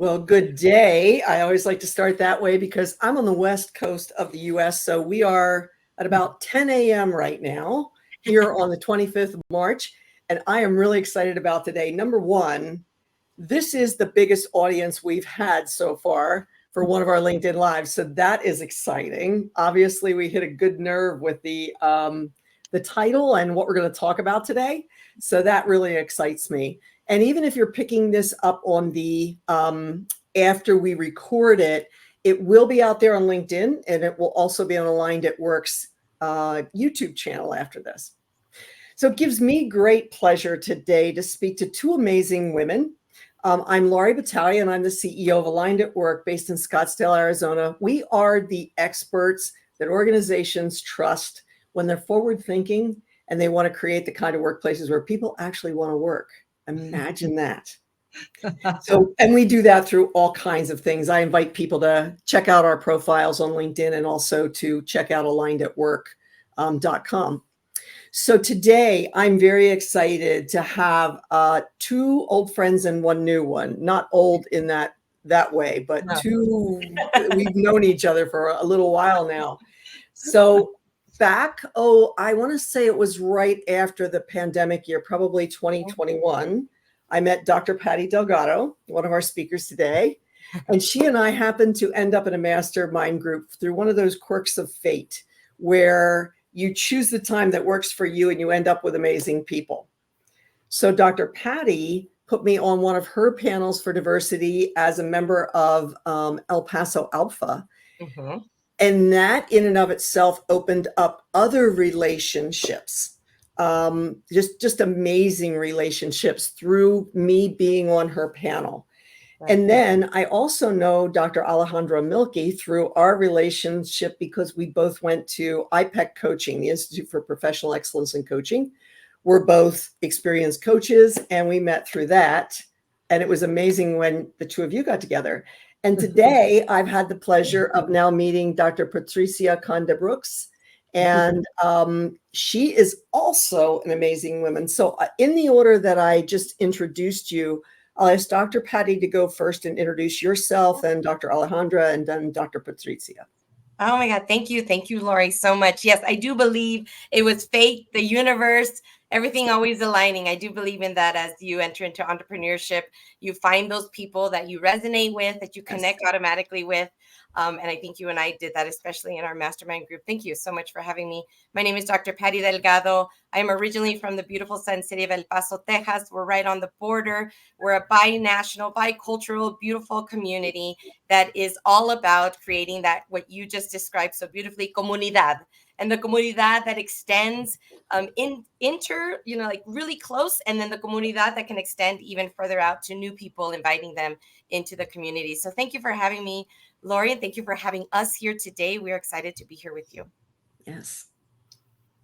Well, good day. I always like to start that way because I'm on the west coast of the US. So we are at about 10 a.m. right now here on the 25th of March. And I am really excited about today. Number one, this is the biggest audience we've had so far for one of our LinkedIn Lives. So that is exciting. Obviously, we hit a good nerve with the title and what we're going to talk about today. So that really excites me. And even if you're picking this up on the after we record it, it will be out there on LinkedIn, and it will also be on Aligned at Work's YouTube channel after this. So it gives me great pleasure today to speak to two amazing women. I'm Laurie Battaglia, and I'm the CEO of Aligned at Work based in Scottsdale, Arizona. We are the experts that organizations trust when they're forward thinking and they want to create the kind of workplaces where people actually want to work. Imagine that. So, and we do that through all kinds of things. I invite people to check out our profiles on LinkedIn and also to check out alignedatwork.com. So today I'm very excited to have two old friends and one new one. Not old in that way, but two, we've known each other for a little while now. So back, I want to say it was right after the pandemic year, probably 2021. I met Dr. Patty Delgado, one of our speakers today, and she and I happened to end up in a mastermind group through one of those quirks of fate where you choose the time that works for you and you end up with amazing people. So Dr. Patty put me on one of her panels for diversity as a member of El Paso Alpha. Mm-hmm. And that in and of itself opened up other relationships, just amazing relationships through me being on her panel. Right. And then I also know Dr. Alejandra Milky through our relationship because we both went to IPEC Coaching, the Institute for Professional Excellence in Coaching. We're both experienced coaches, and we met through that. And it was amazing when the two of you got together. And today I've had the pleasure of now meeting Dr. Patricia Conde-Brooks, and she is also an amazing woman. So in the order that I just introduced you, I'll ask Dr. Patty to go first and introduce yourself, and Dr. Alejandra, and then Dr. Patricia. Oh my God. Thank you. Thank you, Laurie, so much. Yes, I do believe it was fate, the universe, everything always aligning. I do believe in that. As you enter into entrepreneurship, you find those people that you resonate with, that you connect automatically with. And I think you and I did that, especially in our mastermind group. Thank you so much for having me. My name is Dr. Patty Delgado. I am originally from the beautiful Sun City of El Paso, Texas. We're right on the border. We're a bi-national, bicultural, beautiful community that is all about creating that, what you just described so beautifully, comunidad. And the comunidad that extends like really close, and then the comunidad that can extend even further out to new people, inviting them into the community. So thank you for having me, Laurie, and thank you for having us here today. We're excited to be here with you. Yes.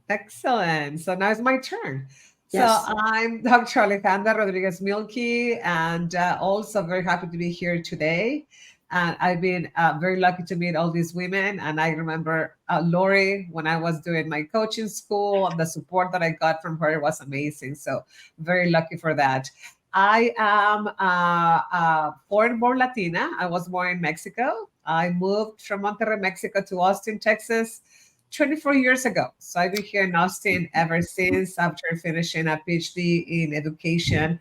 Excellent. So now it's my turn. Yes. So I'm Dr. Alejandra Rodriguez Milky, and also very happy to be here today. And I've been very lucky to meet all these women. And I remember Laurie, when I was doing my coaching school, and the support that I got from her was amazing. So very lucky for that. I am a foreign-born Latina. I was born in Mexico. I moved from Monterrey, Mexico to Austin, Texas, 24 years ago. So I've been here in Austin ever since, after finishing a PhD in education.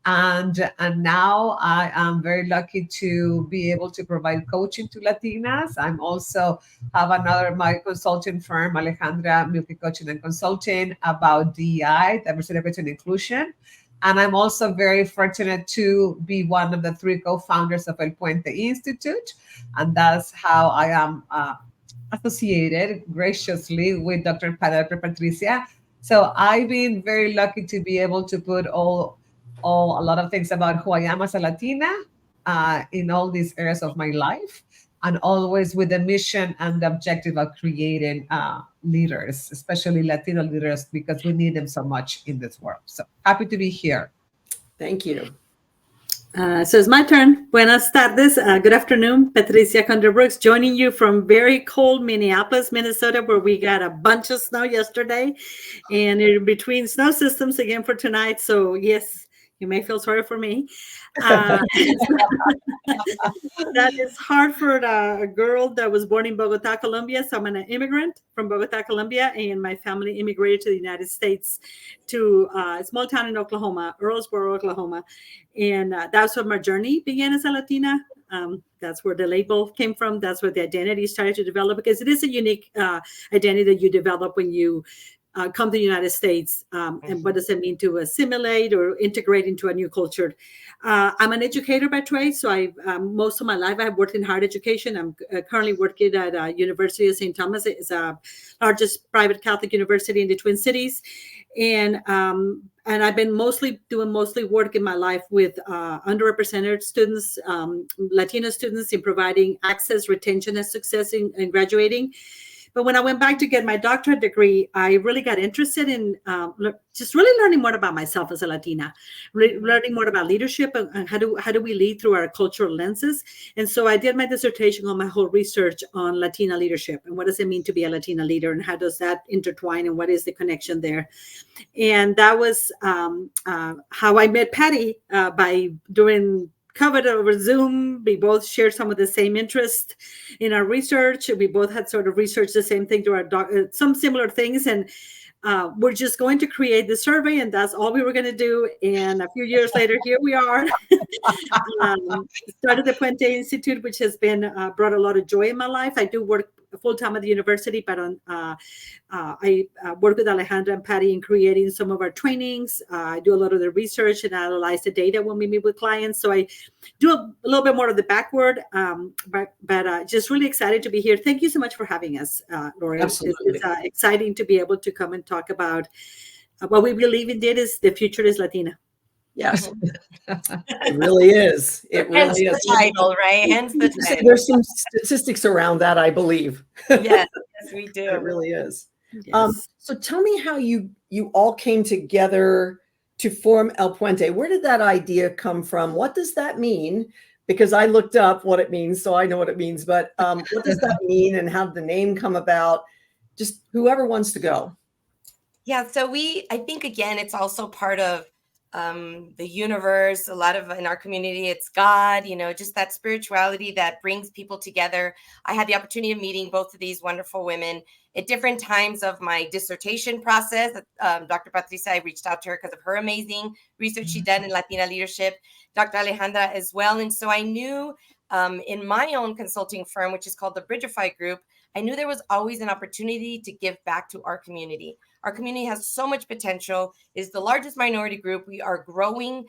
And now I am very lucky to be able to provide coaching to Latinas. I'm also have my consulting firm, Alejandra Milky Coaching and Consulting, about DEI, diversity, equity, and inclusion. And I'm also very fortunate to be one of the 3 co-founders of El Puente Institute. And that's how I am associated graciously with Dr. Patricia. So I've been very lucky to be able to put a lot of things about who I am as a Latina in all these areas of my life, and always with the mission and the objective of creating leaders, especially Latino leaders, because we need them so much in this world. So happy to be here. Thank you. So it's my turn. Buenas tardes. Good afternoon. Patricia Conde-Brooks joining you from very cold Minneapolis, Minnesota, where we got a bunch of snow yesterday, and in between snow systems again for tonight. So yes, You may feel sorry for me. That is Hartford, a girl that was born in Bogota, Colombia. So I'm an immigrant from Bogota, Colombia, and my family immigrated to the United States to a small town in Oklahoma, Earlsboro, Oklahoma. And that's where my journey began as a Latina. That's where the label came from. That's where the identity started to develop, because it is a unique identity that you develop when you come to the United States. And what does it mean to assimilate or integrate into a new culture? I'm an educator by trade. So I most of my life I've worked in higher education. I'm currently working at University of St. Thomas. It's the largest private Catholic university in the Twin Cities. And I've been mostly work in my life with underrepresented students, Latino students, in providing access, retention, and success in graduating. But when I went back to get my doctorate degree, I really got interested in just really learning more about myself as a Latina, learning more about leadership and how do we lead through our cultural lenses. And so I did my dissertation on my whole research on Latina leadership and what does it mean to be a Latina leader and how does that intertwine and what is the connection there. And that was how I met Patty by doing COVID over Zoom. We both shared some of the same interest in our research. We both had sort of researched the same thing to our some similar things. And we're just going to create the survey, and that's all we were going to do. And a few years later, here we are. Started the Puente Institute, which has been brought a lot of joy in my life. I do work full-time at the university, but I work with Alejandra and Patty in creating some of our trainings. I do a lot of the research and analyze the data when we meet with clients. So I do a little bit more of the backward, but just really excited to be here. Thank you so much for having us, Laurie. Absolutely. It's exciting to be able to come and talk about what we believe indeed is the future is Latina. Yes, it really is. It Hence really the is. title, right? Hence the title. There's some statistics around that, I believe. Yes, we do. It really is. Yes. So tell me how you all came together to form El Puente. Where did that idea come from? What does that mean? Because I looked up what it means, so I know what it means. But what does that mean, and how did the name come about? Just whoever wants to go. Yeah, so I think again, it's also part of the universe. A lot of in our community, it's God, just that spirituality that brings people together. I had the opportunity of meeting both of these wonderful women at different times of my dissertation process. Dr. Patricia, I reached out to her because of her amazing research she did in Latina leadership. Dr. Alejandra as well. And so I knew in my own consulting firm, which is called the Bridgify Group, I knew there was always an opportunity to give back to our community. Our community has so much potential. It's the largest minority group. We are growing.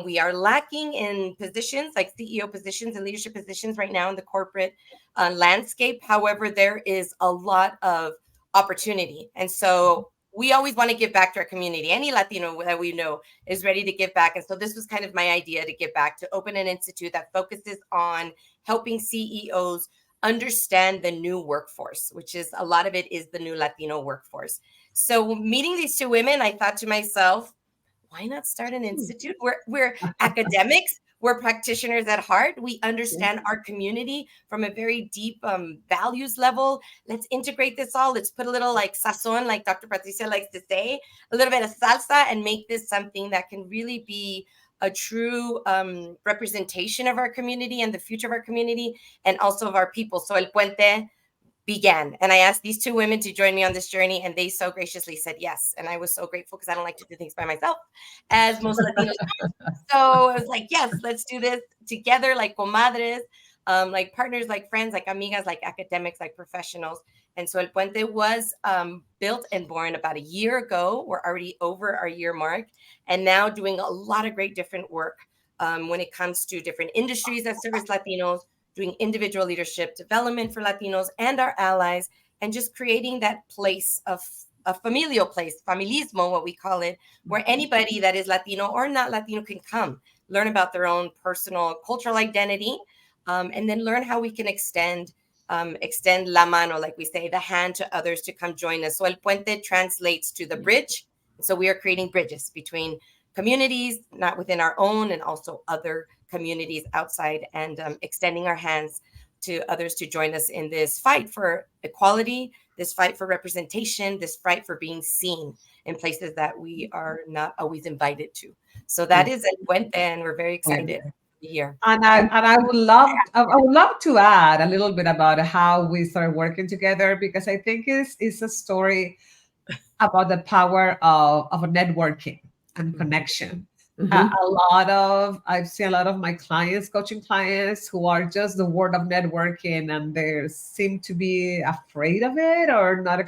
We are lacking in positions like CEO positions and leadership positions right now in the corporate landscape. However, there is a lot of opportunity. And so we always want to give back to our community. Any Latino that we know is ready to give back. And so this was kind of my idea to give back, to open an institute that focuses on helping CEOs understand the new workforce, which is a lot of it is the new Latino workforce. So meeting these two women, I thought to myself, why not start an institute? We're academics, we're practitioners at heart. We understand our community from a very deep values level. Let's integrate this all. Let's put a little like sazon, like Dr. Patricia likes to say, a little bit of salsa, and make this something that can really be a true representation of our community and the future of our community and also of our people. So El Puente began. And I asked these two women to join me on this journey, and they so graciously said yes. And I was so grateful because I don't like to do things by myself, as most Latinos do. So I was like, yes, let's do this together, like comadres, like partners, like friends, like amigas, like academics, like professionals. And so El Puente was built and born about a year ago. We're already over our year mark, and now doing a lot of great different work when it comes to different industries that service Latinos, doing individual leadership development for Latinos and our allies, and just creating that place of a familial place, familismo, what we call it, where anybody that is Latino or not Latino can come, learn about their own personal cultural identity, and then learn how we can extend la mano, like we say, the hand to others to come join us. So El Puente translates to the bridge. So we are creating bridges between communities, not within our own, and also other communities outside, and extending our hands to others to join us in this fight for equality, this fight for representation, this fight for being seen in places that we are not always invited to. So that is El Puente, and we're very excited to be here. And I would love to add a little bit about how we started working together, because I think it's a story about the power of networking and connection. I've seen a lot of my clients, coaching clients, who are just the word of networking, and they seem to be afraid of it, or not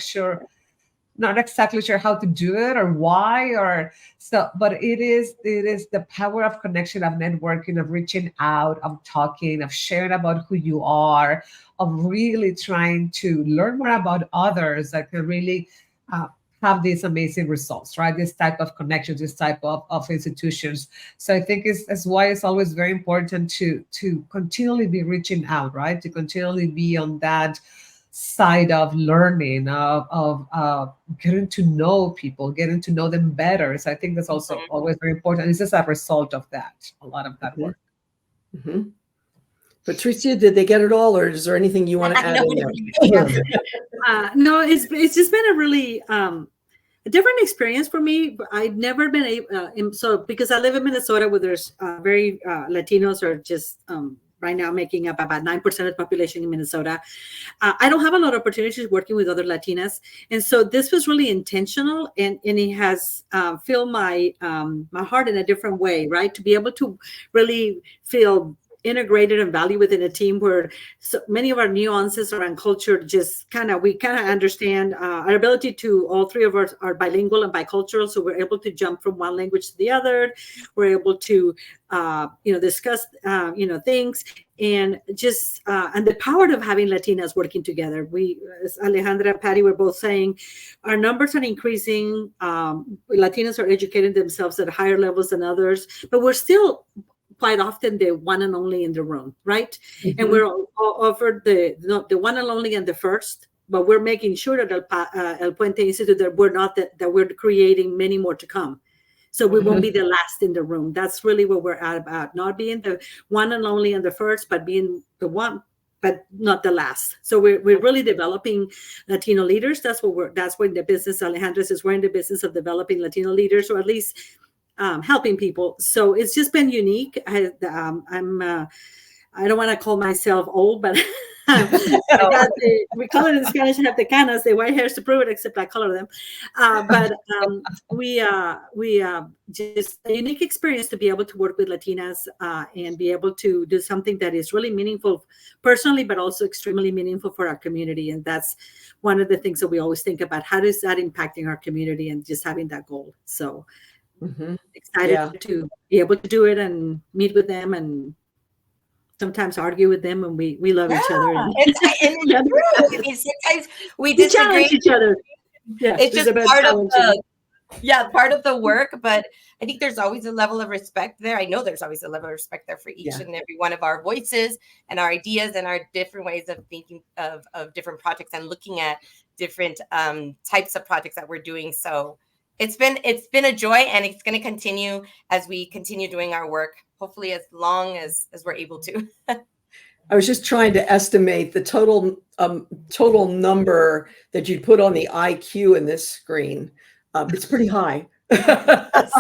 exactly sure how to do it or why, or so. But it is the power of connection, of networking, of reaching out, of talking, of sharing about who you are, of really trying to learn more about others that can really have these amazing results, right? This type of connections, this type of institutions. So I think it's why it's always very important to continually be reaching out, right? To continually be on that side of learning, of getting to know people, getting to know them better. So I think that's also always very important. This is a result of that, a lot of that work. Patricia, did they get it all, or is there anything you want to add in there? No, it's just been a really a different experience for me. I've never been able, so because I live in Minnesota, where there's very Latinos are just right now making up about 9% of the population in Minnesota. I don't have a lot of opportunities working with other Latinas. And so this was really intentional, and it has filled my heart in a different way, right? To be able to really feel integrated and valued within a team where so many of our nuances around culture just we kind of understand. Our ability to, all three of us are bilingual and bicultural, so we're able to jump from one language to the other. We're able to discuss things, and just and the power of having Latinas working together. We, as Alejandra and Patty were both saying, our numbers are increasing. Latinas are educating themselves at higher levels than others, but we're still quite often the one and only in the room, right? And we're offered the one and only and the first, but we're making sure that El Puente Institute that we're not that we're creating many more to come. So we won't be the last in the room. That's really what we're at about, not being the one and only and the first, but being the one, but not the last. So we're really developing Latino leaders. That's what in the business. Alejandra says we're in the business of developing Latino leaders, or at least helping people. So it's just been unique. I don't want to call myself old, but we call it in Spanish, have the canas, the white hairs to prove it, except I color them. But we just a unique experience to be able to work with Latinas and be able to do something that is really meaningful personally, but also extremely meaningful for our community. And that's one of the things that we always think about. How is that impacting our community, and just having that goal? So excited to be able to do it and meet with them, and sometimes argue with them, and we love each other. And sometimes we disagree. Challenge each other. Yeah, it's just part of the work. But I think there's always a level of respect there. I know there's always a level of respect there for each and every one of our voices and our ideas and our different ways of thinking of different projects and looking at different types of projects that we're doing. So it's been a joy, and it's going to continue as we continue doing our work, hopefully as long as we're able to. I was just trying to estimate the total number that you'd put on the IQ in this screen. It's pretty high. It's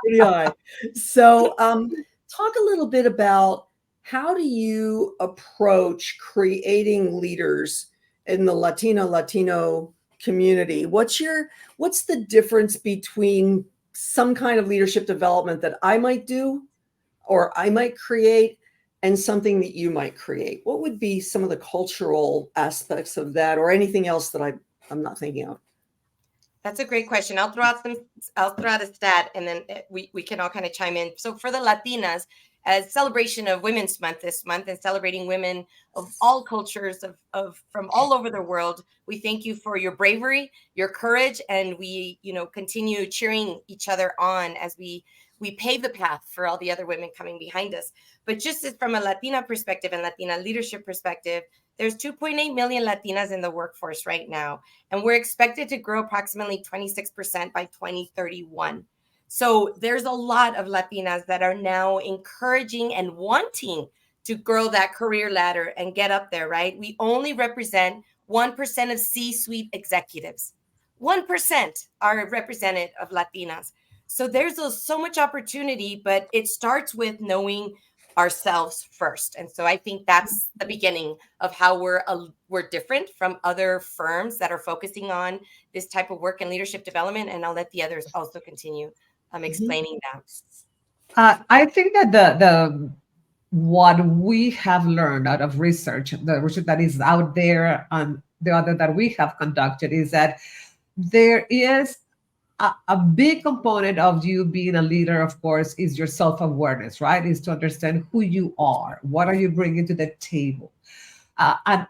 pretty high. So talk a little bit about, how do you approach creating leaders in the Latino community? What's the difference between some kind of leadership development that I might do or I might create and something that you might create? What would be some of the cultural aspects of that, or anything else that I'm not thinking of? That's a great question. I'll throw out a stat, and then we can all kind of chime in. So for the Latinas, as celebration of Women's Month this month, and celebrating women of all cultures of from all over the world, we thank you for your bravery, your courage, and we continue cheering each other on as we pave the path for all the other women coming behind us. But just from a Latina perspective and Latina leadership perspective, there's 2.8 million Latinas in the workforce right now, and we're expected to grow approximately 26% by 2031. So there's a lot of Latinas that are now encouraging and wanting to grow that career ladder and get up there, right? We only represent 1% of C-suite executives. 1% are represented of Latinas. So there's so much opportunity, but it starts with knowing ourselves first. And so I think that's the beginning of how we're different from other firms that are focusing on this type of work and leadership development. And I'll let the others also continue explaining that. I think that the what we have learned out of research, the research that is out there and the other that we have conducted, is that there is a big component of you being a leader, of course, is your self-awareness, right? Is to understand who you are. What are you bringing to the table? And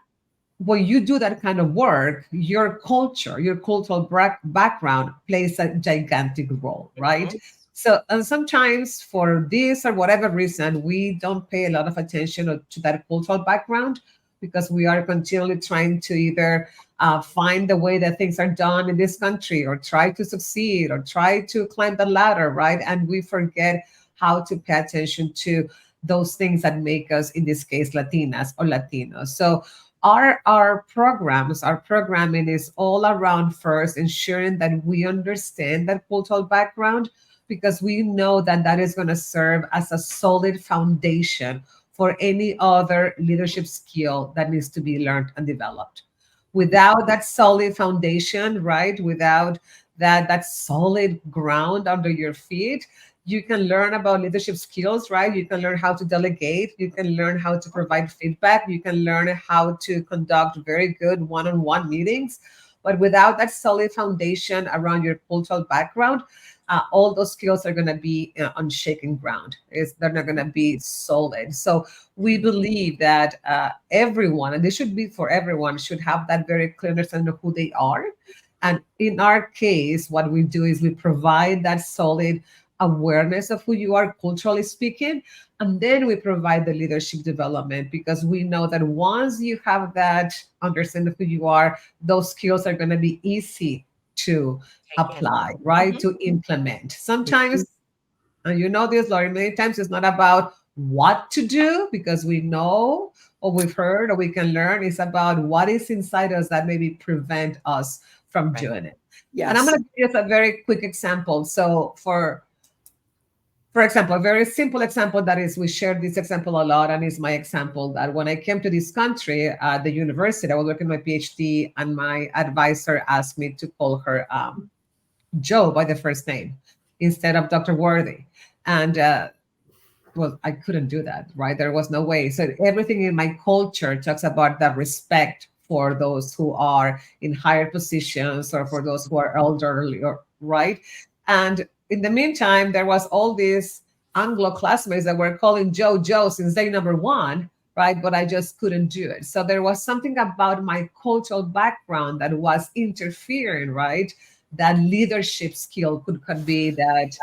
when you do that kind of work, your culture, your cultural background plays a gigantic role, right? So, and sometimes for this or whatever reason, we don't pay a lot of attention to that cultural background because we are continually trying to either find the way that things are done in this country or try to succeed or try to climb the ladder, right? And we forget how to pay attention to those things that make us, in this case, Latinas or Latinos. So our programs, our programming is all around first ensuring that we understand that cultural background, because we know that that is going to serve as a solid foundation for any other leadership skill that needs to be learned and developed. Without that solid foundation, right, without that solid ground under your feet, you can learn about leadership skills, right? You can learn how to delegate. You can learn how to provide feedback. You can learn how to conduct very good one-on-one meetings. But without that solid foundation around your cultural background, all those skills are going to be on shaking ground. They're not going to be solid. So we believe that everyone, and this should be for everyone, should have that very clear understanding of who they are. And in our case, what we do is we provide that solid awareness of who you are culturally speaking, and then we provide the leadership development, because we know that once you have that understanding of who you are, those skills are going to be easy to apply, right? To implement. Sometimes, and you know this, Laurie, many times it's not about what to do because we know or we've heard or we can learn. It's about what is inside us that maybe prevent us from doing it. Yes. And I'm going to give you a very quick example. So for example, a very simple example that is, we share this example a lot, and is my example that when I came to this country, the university, I was working my PhD, and my advisor asked me to call her Joe by the first name instead of Dr. Worthy. And well, I couldn't do that, right? There was no way. So everything in my culture talks about that respect for those who are in higher positions or for those who are elderly, or right? And in the meantime, there was all these Anglo classmates that were calling Joe since day number one, right? But I just couldn't do it. So there was something about my cultural background that was interfering, right? That leadership skill could be that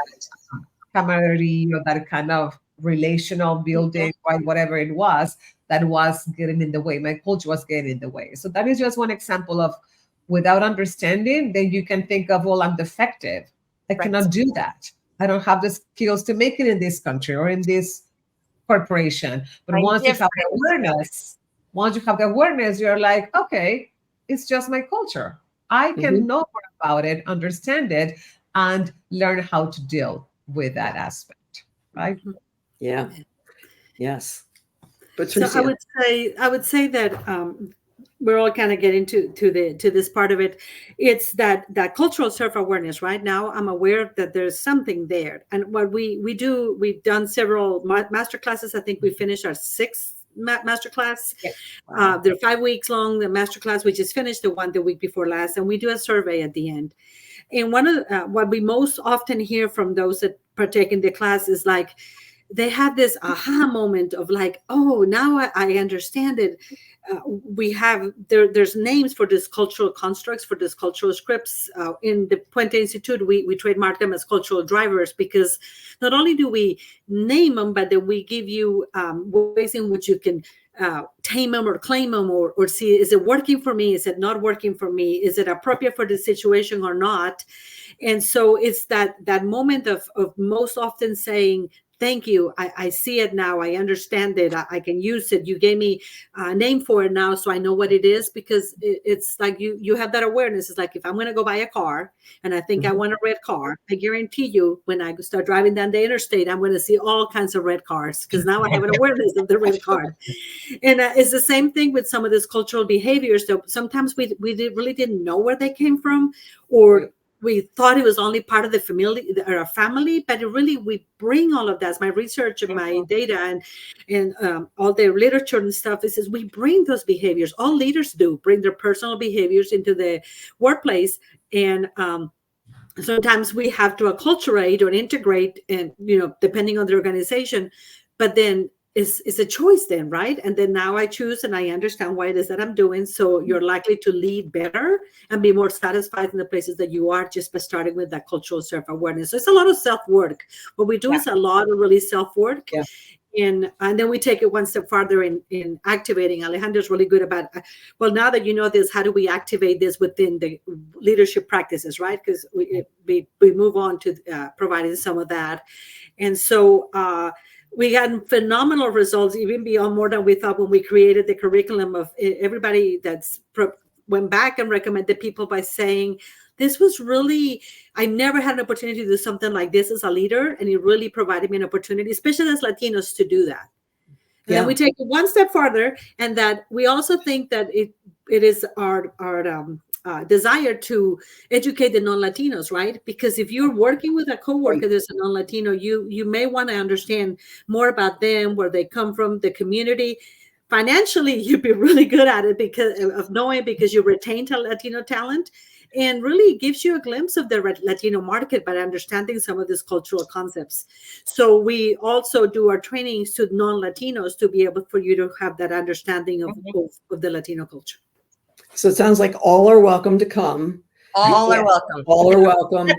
camaraderie or that kind of relational building, right? Whatever it was that was getting in the way. My culture was getting in the way. So that is just one example of, without understanding, then you can think of, well, I'm defective. I cannot do that. I don't have the skills to make it in this country or in this corporation. But once you have the awareness, you're like, okay, it's just my culture. I can know more about it, understand it, and learn how to deal with that aspect, right? Yeah. Yes. But so I would say that we're all kind of getting to this part of it. It's that cultural self-awareness. Right now, I'm aware that there's something there, and what we do, we've done several master classes. I think we finished our 6th master class. Wow. They're 5 weeks long. The master class we just finished the week before last, and we do a survey at the end. And one of what we most often hear from those that partake in the class is like, they have this aha moment of like, oh, now I understand it. We have there's names for these cultural constructs, for these cultural scripts. In the Puente Institute, we trademark them as cultural drivers, because not only do we name them, but then we give you ways in which you can tame them or claim them, or see, is it working for me? Is it not working for me? Is it appropriate for the situation or not? And so it's that moment of most often saying, Thank you. I see it now. I understand it. I can use it. You gave me a name for it now, so I know what it is, because it's like you have that awareness. It's like, if I'm going to go buy a car and I think I want a red car, I guarantee you when I start driving down the interstate, I'm going to see all kinds of red cars, because now I have an awareness of the red car. And it's the same thing with some of these cultural behaviors. So sometimes we really didn't know where they came from, or we thought it was only part of the family, our family, but really we bring all of that. My research and my data and all the literature and stuff, it says we bring those behaviors. All leaders do bring their personal behaviors into the workplace, and sometimes we have to acculturate or integrate, and depending on the organization. But then it's a choice then, right? And then now I choose and I understand what it is that I'm doing. So you're likely to lead better and be more satisfied in the places that you are, just by starting with that cultural self-awareness. So it's a lot of self-work. What we do is a lot of really self-work. Yeah. And then we take it one step farther in activating. Alejandro's really good about, well, now that you know this, how do we activate this within the leadership practices, right? Because we move on to providing some of that. And so we had phenomenal results, even beyond more than we thought, when we created the curriculum. Of everybody that's went back and recommended people by saying, this was really, I never had an opportunity to do something like this as a leader, and it really provided me an opportunity, especially as Latinos, to do that. And then we take it one step farther, and that we also think that it is our desire to educate the non-Latinos, right? Because if you're working with a coworker that's a non-Latino, you may want to understand more about them, where they come from, the community. Financially, you'd be really good at it because of knowing, because you retain Latino talent, and really gives you a glimpse of the Latino market by understanding some of these cultural concepts. So we also do our trainings to non-Latinos to be able for you to have that understanding of the Latino culture. So it sounds like all are welcome to come. All are welcome. All are welcome.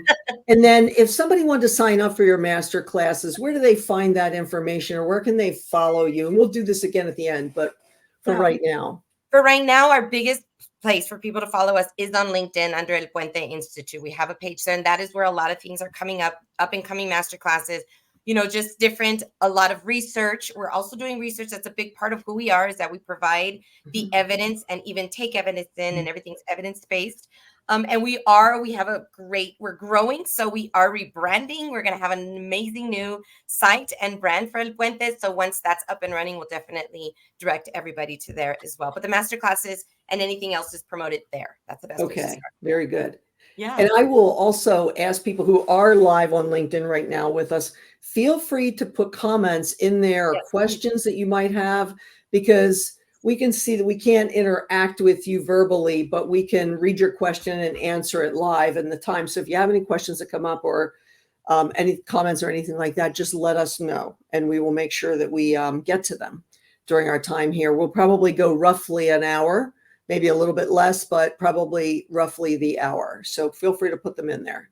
And then if somebody wanted to sign up for your master classes, where do they find that information, or where can they follow you? And we'll do this again at the end, but for right now. For right now, our biggest place for people to follow us is on LinkedIn under El Puente Institute. We have a page there, and that is where a lot of things are coming up and coming master classes. Just different, a lot of research. We're also doing research. That's a big part of who we are, is that we provide the evidence and even take evidence in, and everything's evidence-based. And we're growing. So we are rebranding. We're going to have an amazing new site and brand for El Puente. So once that's up and running, we'll definitely direct everybody to there as well. But the masterclasses and anything else is promoted there. That's the best place to start. Very good. Yeah. And I will also ask people who are live on LinkedIn right now with us, feel free to put comments in there, questions that you might have, because we can see that we can't interact with you verbally, but we can read your question and answer it live in the time. So if you have any questions that come up, or any comments or anything like that, just let us know, and we will make sure that we get to them during our time here. We'll probably go roughly an hour, maybe a little bit less, but probably roughly the hour. So feel free to put them in there.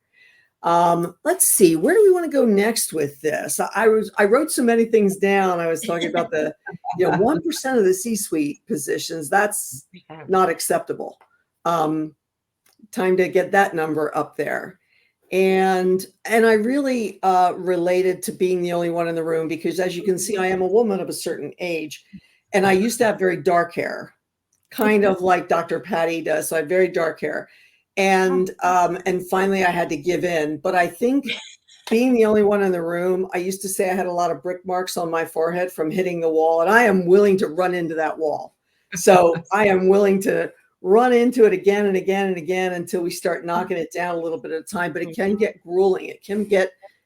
Let's see, where do we want to go next with this? I wrote so many things down. I was talking about the 1% of the C-suite positions. That's not acceptable. Time to get that number up there. And I really related to being the only one in the room, because as you can see, I am a woman of a certain age, and I used to have very dark hair, kind of like Dr. Patty does. So I had very dark hair. And finally I had to give in. But I think being the only one in the room, I used to say I had a lot of brick marks on my forehead from hitting the wall, and I am willing to run into that wall. So I am willing to run into it again and again and again until we start knocking it down a little bit at a time. But it can get grueling.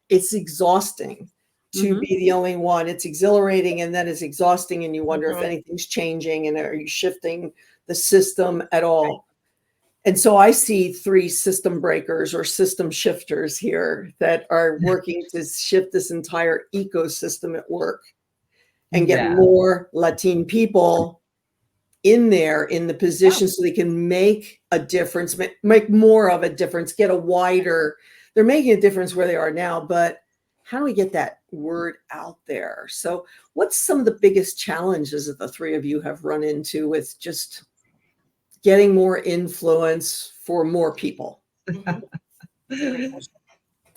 It's exhausting to be the only one. It's exhilarating, and then it's exhausting, and you wonder if anything's changing, and are you shifting the system at all? And so I see 3 system breakers or system shifters here that are working to shift this entire ecosystem at work and get more Latin people in there in the position so they can make a difference, make more of a difference, get a wider, they're making a difference where they are now, but how do we get that word out there? So what's some of the biggest challenges that the 3 of you have run into with just getting more influence for more people?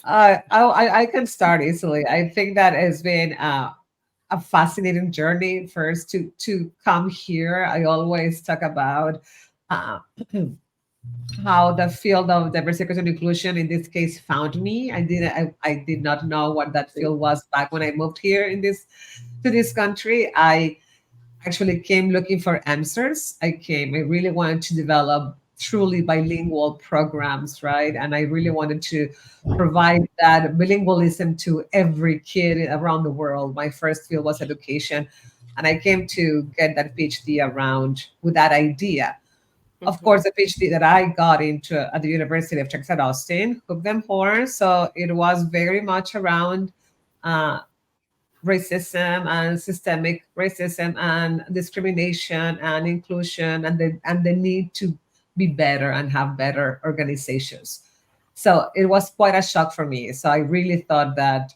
I can start easily. I think that has been a fascinating journey first to come here. I always talk about uh, how the field of diversity, equity, and inclusion in this case found me. I did not know what that field was back when I moved here in this to this country. I actually came looking for answers. I really wanted to develop truly bilingual programs, right? And I really wanted to provide that bilingualism to every kid around the world. My first field was education. And I came to get that PhD around with that idea. Of Mhm. course, the PhD that I got into at the University of Texas at Austin, hooked them horns. So it was very much around uh, racism and systemic racism and discrimination and inclusion and the need to be better and have better organizations. So it was quite a shock for me. So I really thought that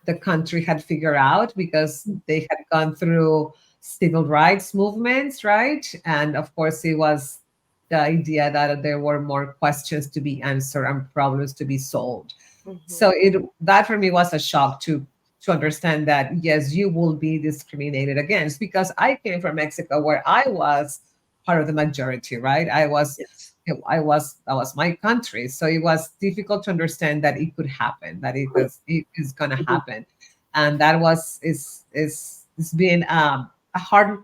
the country had figured out because they had gone through civil rights movements, right? And of course, it was the idea that there were more questions to be answered and problems to be solved. Mhm. So it that for me was a shock to understand that yes, you will be discriminated against because I came from Mexico where I was part of the majority, right? Yes. That was my country. So it was difficult to understand that it could happen, that it is gonna Mhm. happen. And that was is it's been a hard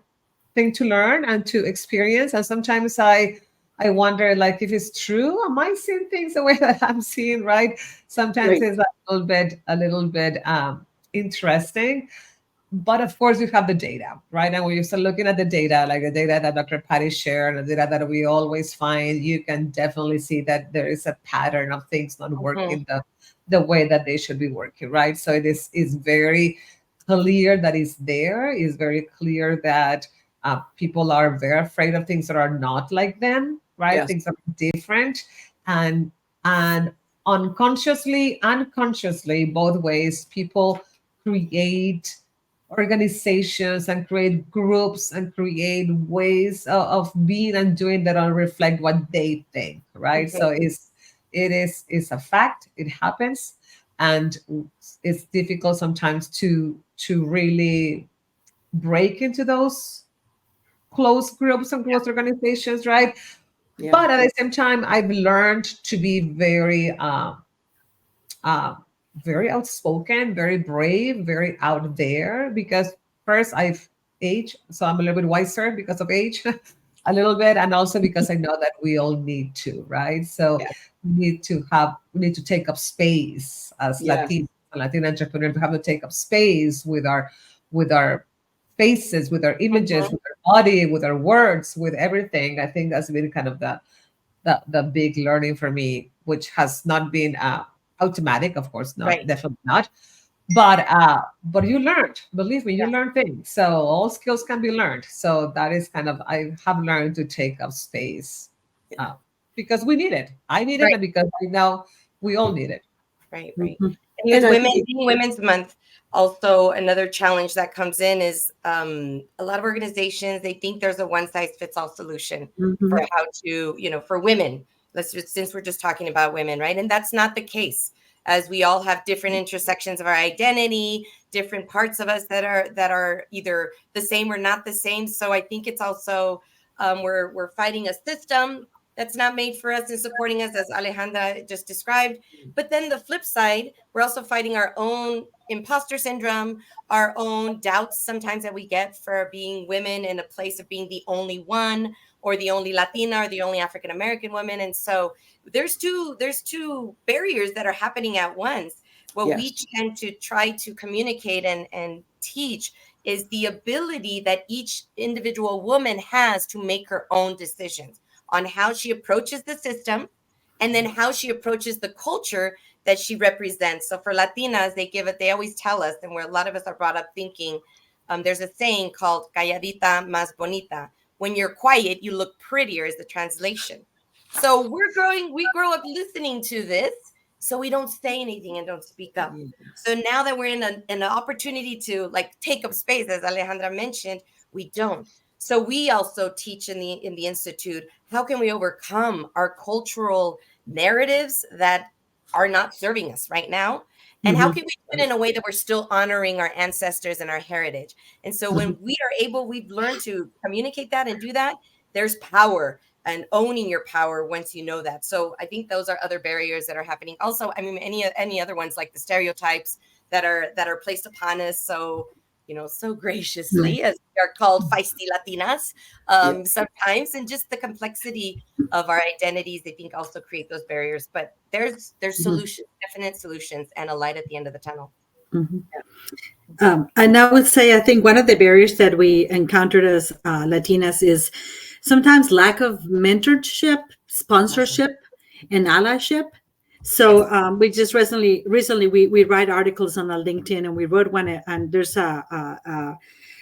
thing to learn and to experience. And sometimes I wonder like if it's true. Am I seeing things the way that I'm seeing, right? Sometimes Right. it's a little bit interesting, but of course, you have the data, right? And when you start looking at the data, like the data that Dr. Patty shared, and the data that we always find, you can definitely see that there is a pattern of things not Mhm. working the way that they should be working, right? So it is very clear that it's there. It's very clear that people are very afraid of things that are not like them, right? Yes. Things are different, and and unconsciously, both ways, people create organizations and create groups and create ways of being and doing that don't reflect what they think, right? Mhm. So it's a fact, it happens, and it's difficult sometimes to really break into those close groups and close organizations, right? Yeah. But at the same time, I've learned to be uh, very outspoken, very brave, very out there because first I've aged, so I'm a little bit wiser because of age, a little bit, and also because I know that we all need to, right? So Yeah. we need to take up space as Yes. Latin entrepreneurs. We have to take up space with our faces, with our images, Mhm. with our body, with our words, with everything. I think that's been kind of the big learning for me, which has not been automatic, of course, not Right. definitely not. But you learned, believe me, you Yeah. learn things. So all skills can be learned. So that is kind of I have learned to take up space Yeah. uh, because we need it. I need it, Right. and because I know we all need it. Right. Right. Mhm. And And with I women think being Women's Month, also another challenge that comes in is a lot of organizations, they think there's a one size fits all solution for Mhm. how to, for women. Let's just, since we're just talking about women, right? And that's not the case, as we all have different intersections of our identity, different parts of us that are either the same or not the same. So I think it's also we're fighting a system that's not made for us and supporting us, as Alejandra just described. But then the flip side, we're also fighting our own imposter syndrome, our own doubts sometimes that we get for being women in a place of being the only one or the only Latina or the only African American woman. And so there's two barriers that are happening at once. What we yes. tend to try to communicate and teach is the ability that each individual woman has to make her own decisions on how she approaches the system and then how she approaches the culture that she represents. So for Latinas, they always tell us, and where a lot of us are brought up thinking, there's a saying called calladita más bonita. When you're quiet, you look prettier is the translation. So we grow up listening to this, so we don't say anything and don't speak up. So Yes. now that we're in an opportunity to like take up space, as Alejandra mentioned, we don't. So we also teach in the institute, how can we overcome our cultural narratives that are not serving us right now? And how can we do it in a way that we're still honoring our ancestors and our heritage? And so when we are able, we've learned to communicate that and do that, there's power and owning your power once you know that. So I think those are other barriers that are happening. Also, I mean, any other ones like the stereotypes that are placed upon us. So, so graciously, as we are called feisty Latinas, sometimes, and just the complexity of our identities, I think also create those barriers. But there's solutions, definite solutions, and a light at the end of the tunnel. And I would say, I think one of the barriers that we encountered as Latinas is sometimes lack of mentorship, sponsorship, and allyship. So we just recently we write articles on LinkedIn, and we wrote one, and there's a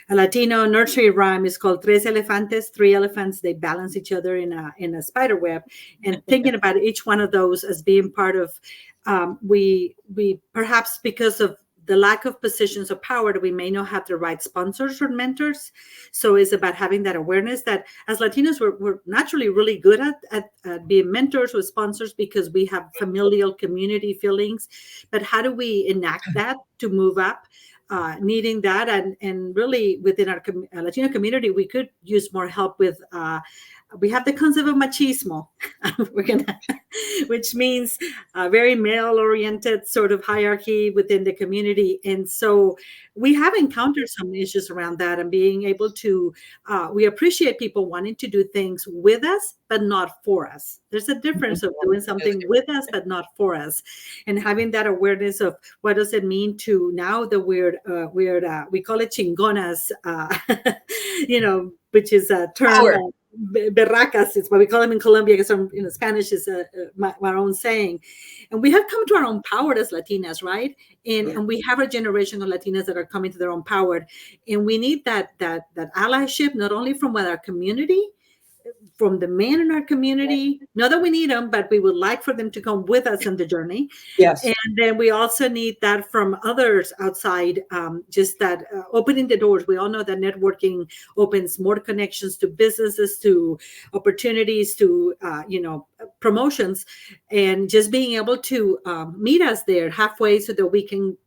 Latino nursery rhyme. Is called Tres Elefantes, three elephants. They balance each other in a spider web, and thinking about each one of those as being part of we perhaps because of the lack of positions of power, that we may not have the right sponsors or mentors. So it's about having that awareness that as Latinos, we're naturally really good at being mentors or sponsors because we have familial community feelings. But how do we enact that to move up? Needing that, and really within our Latino community, we could use more help with. We have the concept of machismo, which means a very male-oriented sort of hierarchy within the community, and so we have encountered some issues around that. And being able to, we appreciate people wanting to do things with us, but not for us. There's a difference of doing something with us, but not for us, and having that awareness of what does it mean to now the weird, we call it chingonas, which is a term. Berracas is what we call them in Colombia, because Spanish is my own saying. And we have come to our own power as Latinas, right? And we have a generation of Latinas that are coming to their own power. And we need that allyship, not only from our community, from the men in our community. Not that we need them, but we would like for them to come with us on the journey. Yes. And then we also need that from others outside, just that opening the doors. We all know that networking opens more connections to businesses, to opportunities, to, promotions, and just being able to meet us there halfway so that we can,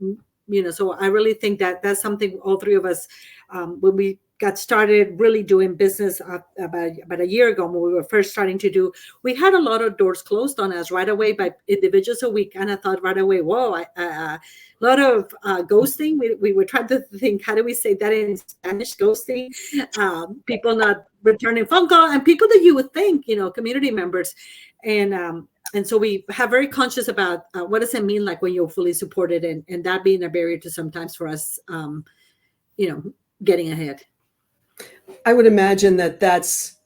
so I really think that that's something all three of us, when we got started really doing business about a year ago, when we were first starting to do, we had a lot of doors closed on us right away by individuals. So we kind of thought right away, whoa, a lot of ghosting. We were trying to think, how do we say that in Spanish, ghosting? People not returning phone call, and people that you would think, community members. And so we have very conscious about what does it mean like when you're fully supported, and that being a barrier to sometimes for us, getting ahead. I would imagine that that's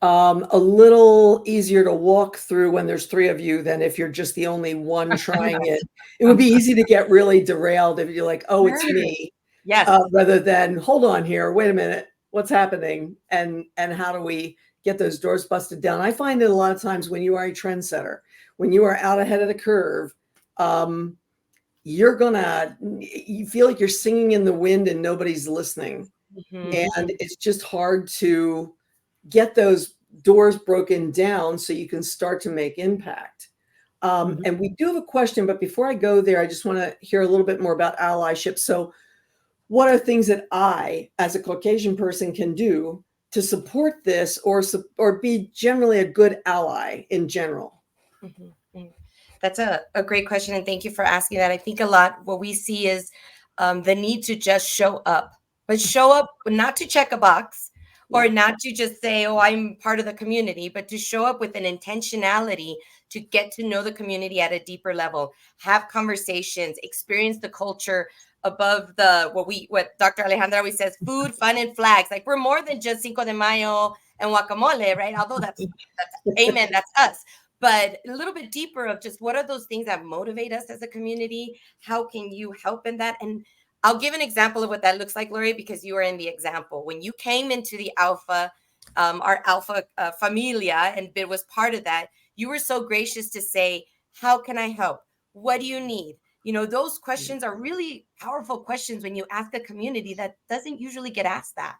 a little easier to walk through when there's three of you than if you're just the only one trying it. It would be easy to get really derailed if you're like, oh, it's me. Yes. Rather than, hold on here, wait a minute, what's happening? And how do we get those doors busted down? I find that a lot of times when you are a trendsetter, when you are out ahead of the curve, you feel like you're singing in the wind and nobody's listening. And it's just hard to get those doors broken down so you can start to make impact. And we do have a question, but before I go there, I just want to hear a little bit more about allyship. So what are things that I, as a Caucasian person, can do to support this or be generally a good ally in general? That's a great question. And thank you for asking that. I think a lot what we see is the need to just show up, but show up not to check a box or not to just say, oh, I'm part of the community, but to show up with an intentionality to get to know the community at a deeper level, have conversations, experience the culture above what Dr. Alejandra always says, food, fun, and flags. Like we're more than just Cinco de Mayo and guacamole, right? Although that's amen, that's us. But a little bit deeper of just what are those things that motivate us as a community? How can you help in that? And I'll give an example of what that looks like, Laurie, because you were in the example. When you came into the Alpha, our Alpha familia, and Bid was part of that, you were so gracious to say, how can I help? What do you need? Those questions are really powerful questions when you ask a community that doesn't usually get asked that.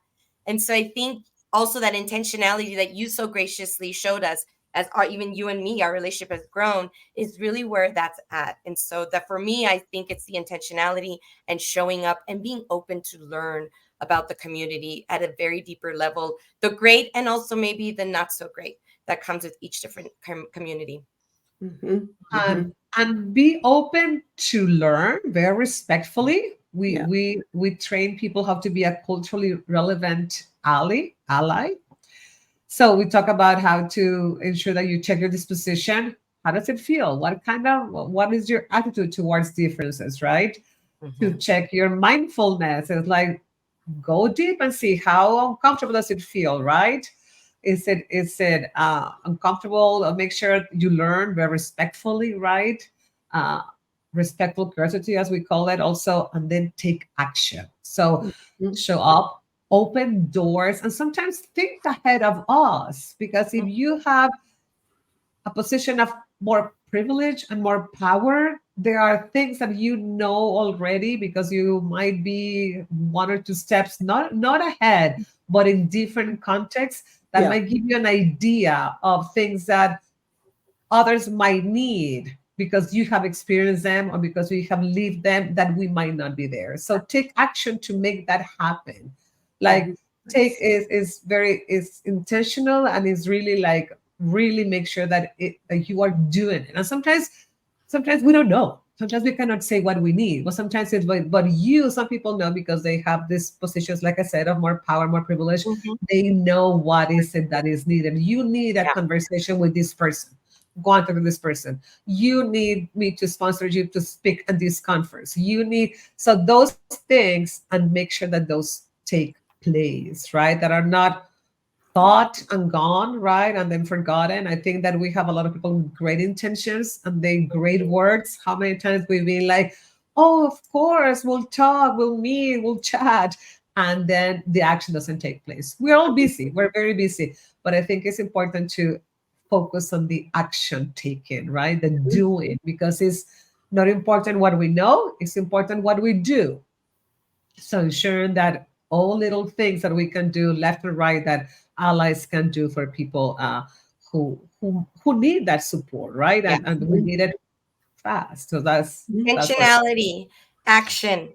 And so I think also that intentionality that you so graciously showed us as even you and me, our relationship has grown, is really where that's at. And so that for me, I think it's the intentionality and showing up and being open to learn about the community at a very deeper level, the great and also maybe the not so great that comes with each different community. And be open to learn very respectfully. We train people how to be a culturally relevant ally. So we talk about how to ensure that you check your disposition. How does it feel? What is your attitude towards differences, right? To check your mindfulness. It's like, go deep and see how uncomfortable does it feel, right? Is it uncomfortable? Make sure you learn very respectfully, right? Respectful curiosity, as we call it, also, and then take action. So show up, open doors, and sometimes think ahead of us, because if you have a position of more privilege and more power, there are things that you know already, because you might be one or two steps not ahead, but in different contexts that might give you an idea of things that others might need, because you have experienced them or because you have lived them, that we might not be there. So take action to make that happen. Like, take is intentional, and is really like, really make sure that that you are doing it. And sometimes we don't know. Sometimes we cannot say what we need. But sometimes some people know, because they have these positions, like I said, of more power, more privilege. They know what is it that is needed. You need a conversation with this person. Go on to this person. You need me to sponsor you to speak at this conference. So those things, and make sure that those take place, right? That are not thought and gone, right? And then forgotten. I think that we have a lot of people with great intentions and they great words. How many times we've been like, oh, of course, we'll talk, we'll meet, we'll chat. And then the action doesn't take place. We're all busy. We're very busy. But I think it's important to focus on the action taken, right? The doing, because it's not important what we know, it's important what we do. So ensuring that all little things that we can do left and right, that allies can do for people who need that support, right? And we need it fast. So that's intentionality, action.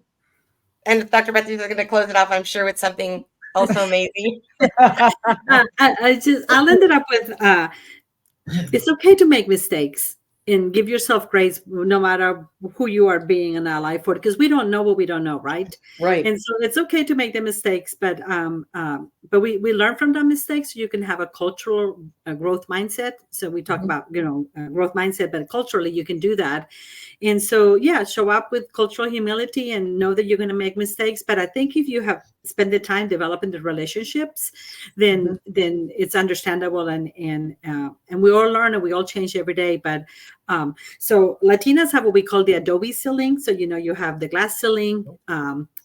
And Dr. Betsy is going to close it off, I'm sure, with something also amazing. I'll end it up with it's okay to make mistakes and give yourself grace, no matter who you are being an ally for, because we don't know what we don't know, right? Right. And so it's okay to make the mistakes, but we learn from the mistakes. So you can have a cultural growth mindset. So we talk about growth mindset, but culturally you can do that. And so show up with cultural humility and know that you're going to make mistakes. But I think if you have spent the time developing the relationships, then it's understandable, and we all learn and we all change every day. But so Latinas have what we call the adobe ceiling. So you have the glass ceiling.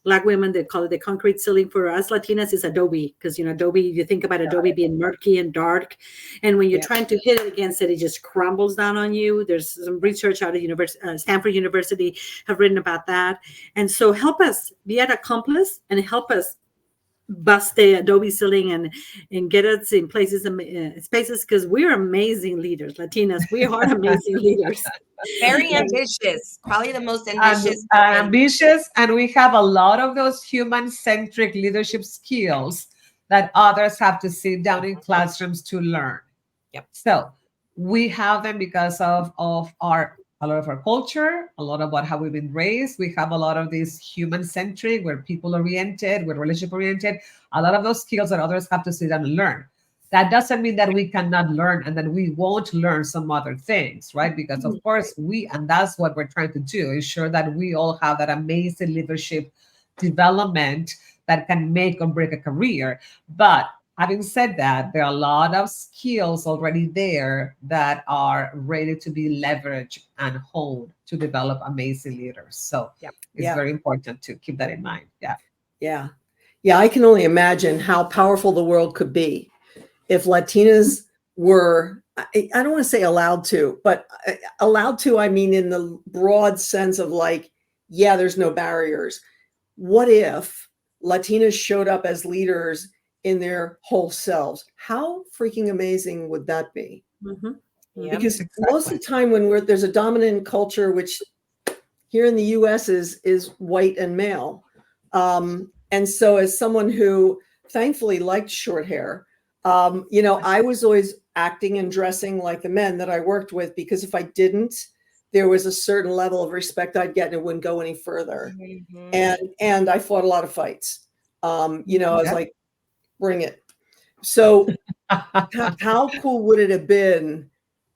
Black women, they call it the concrete ceiling. For us Latinas, is adobe, because adobe, you think about adobe being murky and dark, and when you're trying to hit it against it, it just crumbles down on you. There's some research out of Stanford University have written about that. And so help us be an accomplice and help us bust the adobe ceiling and get us in places and spaces, because we're amazing leaders. Latinas, we are amazing leaders. Very ambitious, probably the most ambitious. Ambitious, and we have a lot of those human-centric leadership skills that others have to sit down in classrooms to learn. So we have them because of a lot of our culture, a lot of how we've been raised. We have a lot of these human-centric, we're people-oriented, we're relationship-oriented, a lot of those skills that others have to sit down and learn. That doesn't mean that we cannot learn and that we won't learn some other things, right? Because of course and that's what we're trying to do, ensure that we all have that amazing leadership development that can make or break a career. But having said that, there are a lot of skills already there that are ready to be leveraged and honed to develop amazing leaders. So it's very important to keep that in mind. Yeah. I can only imagine how powerful the world could be if Latinas were, I don't want to say allowed to, but allowed to, I mean, in the broad sense of like, there's no barriers. What if Latinas showed up as leaders in their whole selves? How freaking amazing would that be? Yep. Because most of the time when there's a dominant culture, which here in the US is white and male. And so as someone who thankfully liked short hair, I was always acting and dressing like the men that I worked with, because if I didn't, there was a certain level of respect I'd get and it wouldn't go any further. And I fought a lot of fights. I was like, bring it. So how cool would it have been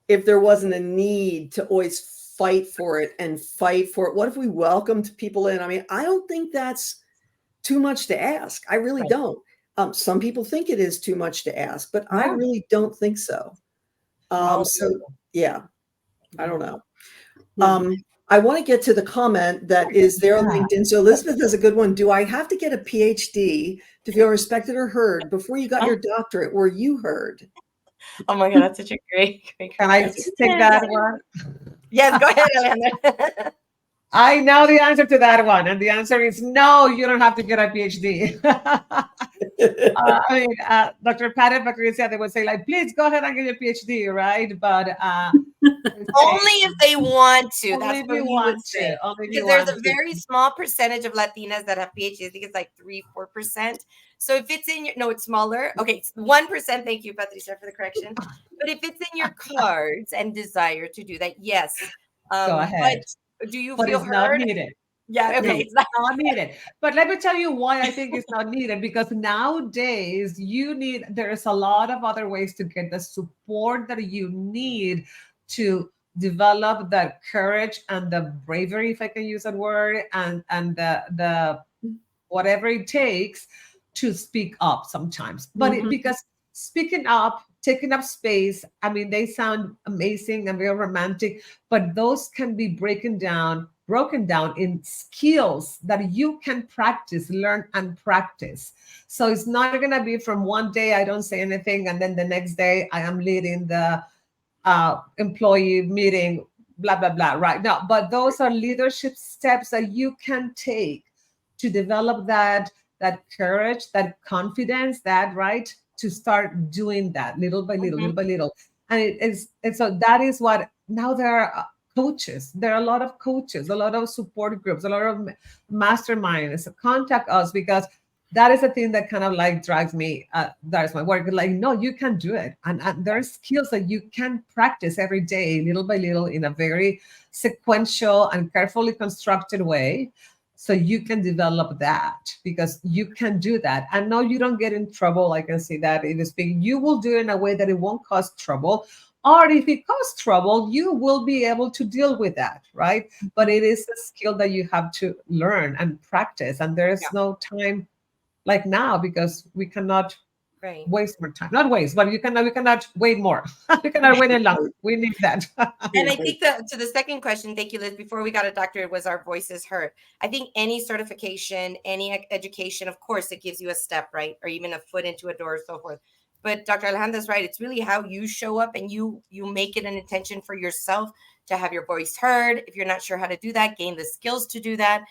if there wasn't a need to always fight for it and fight for it? What if we welcomed people in? I mean, I don't think that's too much to ask. I really don't. Some people think it is too much to ask, but I really don't think so. So yeah, I don't know. I want to get to the comment that is there on LinkedIn. So Elizabeth has a good one. Do I have to get a PhD to feel respected or heard? Before you got your doctorate, were you heard? Oh my God, that's such a great Can I take that one? Yes, go ahead, Alejandra. I know the answer to that one. And the answer is no, you don't have to get a PhD. Dr. Patty Patricia, they would say, like, please go ahead and get your PhD, right? But only if they want to. Only That's if what you we want would say. to. Only if Because you there's want a to. very small percentage of Latinas that have PhDs. I think it's like 3-4%. So if it's in your, no, it's smaller. Okay, it's 1%. Thank you, Patricia, for the correction. But if it's in your cards and desire to do that, yes. Go ahead. But do you But feel it's not heard? needed. Yeah, okay. No, it's not needed. But let me tell you why I think it's not needed. Because nowadays there's a lot of other ways to get the support that you need to develop that courage and the bravery, if I can use that word, and the whatever it takes to speak up sometimes. But because speaking up, taking up space, I mean, they sound amazing and very romantic, but those can be broken down in skills that you can learn and practice. So it's not going to be from one day I don't say anything and then the next day I am leading the employee meeting, blah, blah, blah, right? No, but those are leadership steps that you can take to develop that courage, that confidence, right? To start doing that little by little, little by little. And so that is what now there are coaches. There are a lot of coaches, a lot of support groups, a lot of masterminds. Contact us, because that is the thing that kind of like drives me. That is my work. Like, no, you can do it. And there are skills that you can practice every day, little by little, in a very sequential and carefully constructed way. So you can develop that, because you can do that. And no, you don't get in trouble. I can see that if you speak, you will do it in a way that it won't cause trouble. Or if it causes trouble, you will be able to deal with that, right? But it is a skill that you have to learn and practice. And there is no time like now, because we cannot waste more time. Not waste, but we cannot wait more. We cannot wait any longer. We need that. And I think to the second question, thank you, Liz, before we got a doctorate, was our voices heard? I think any certification, any education, of course, it gives you a step, right? Or even a foot into a door, so forth. But Dr. Alejandra's right. It's really how you show up and you make it an intention for yourself to have your voice heard. If you're not sure how to do that, gain the skills to do that,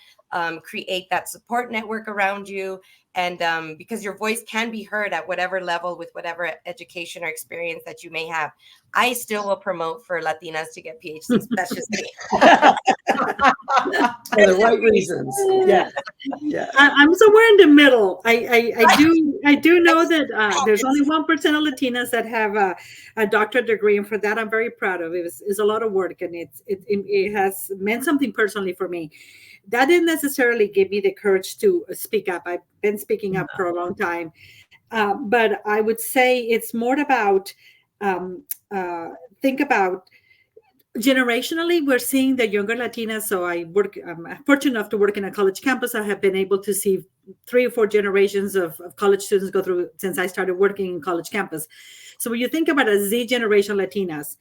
create that support network around you. And because your voice can be heard at whatever level with whatever education or experience that you may have. I still will promote for Latinas to get PhDs. That's just me. For the right reasons. Yeah. Yeah. I'm somewhere in the middle. I do know that there's only 1% of Latinas that have a doctorate degree, and for that I'm very proud of it. It's a lot of work, and it has meant something personally for me. That didn't necessarily give me the courage to speak up. I've been speaking up for a long time, but I would say it's more about think about. Generationally, we're seeing the younger Latinas. So I'm fortunate enough to work in a college campus. I have been able to see 3 or 4 generations of college students go through since I started working in college campus. So when you think about a Z generation Latinas,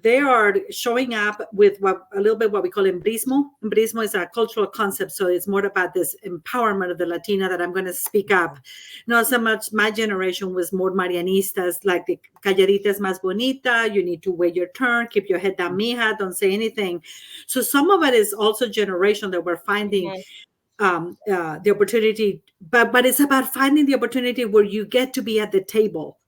they are showing up with a little bit what we call embrismo. Embrismo is a cultural concept. So it's more about this empowerment of the Latina, that I'm going to speak up. Not so much my generation was more Marianistas, like the calladita es más bonita. You need to wait your turn. Keep your head down, mija. Don't say anything. So some of it is also generation that we're finding the opportunity. But it's about finding the opportunity where you get to be at the table.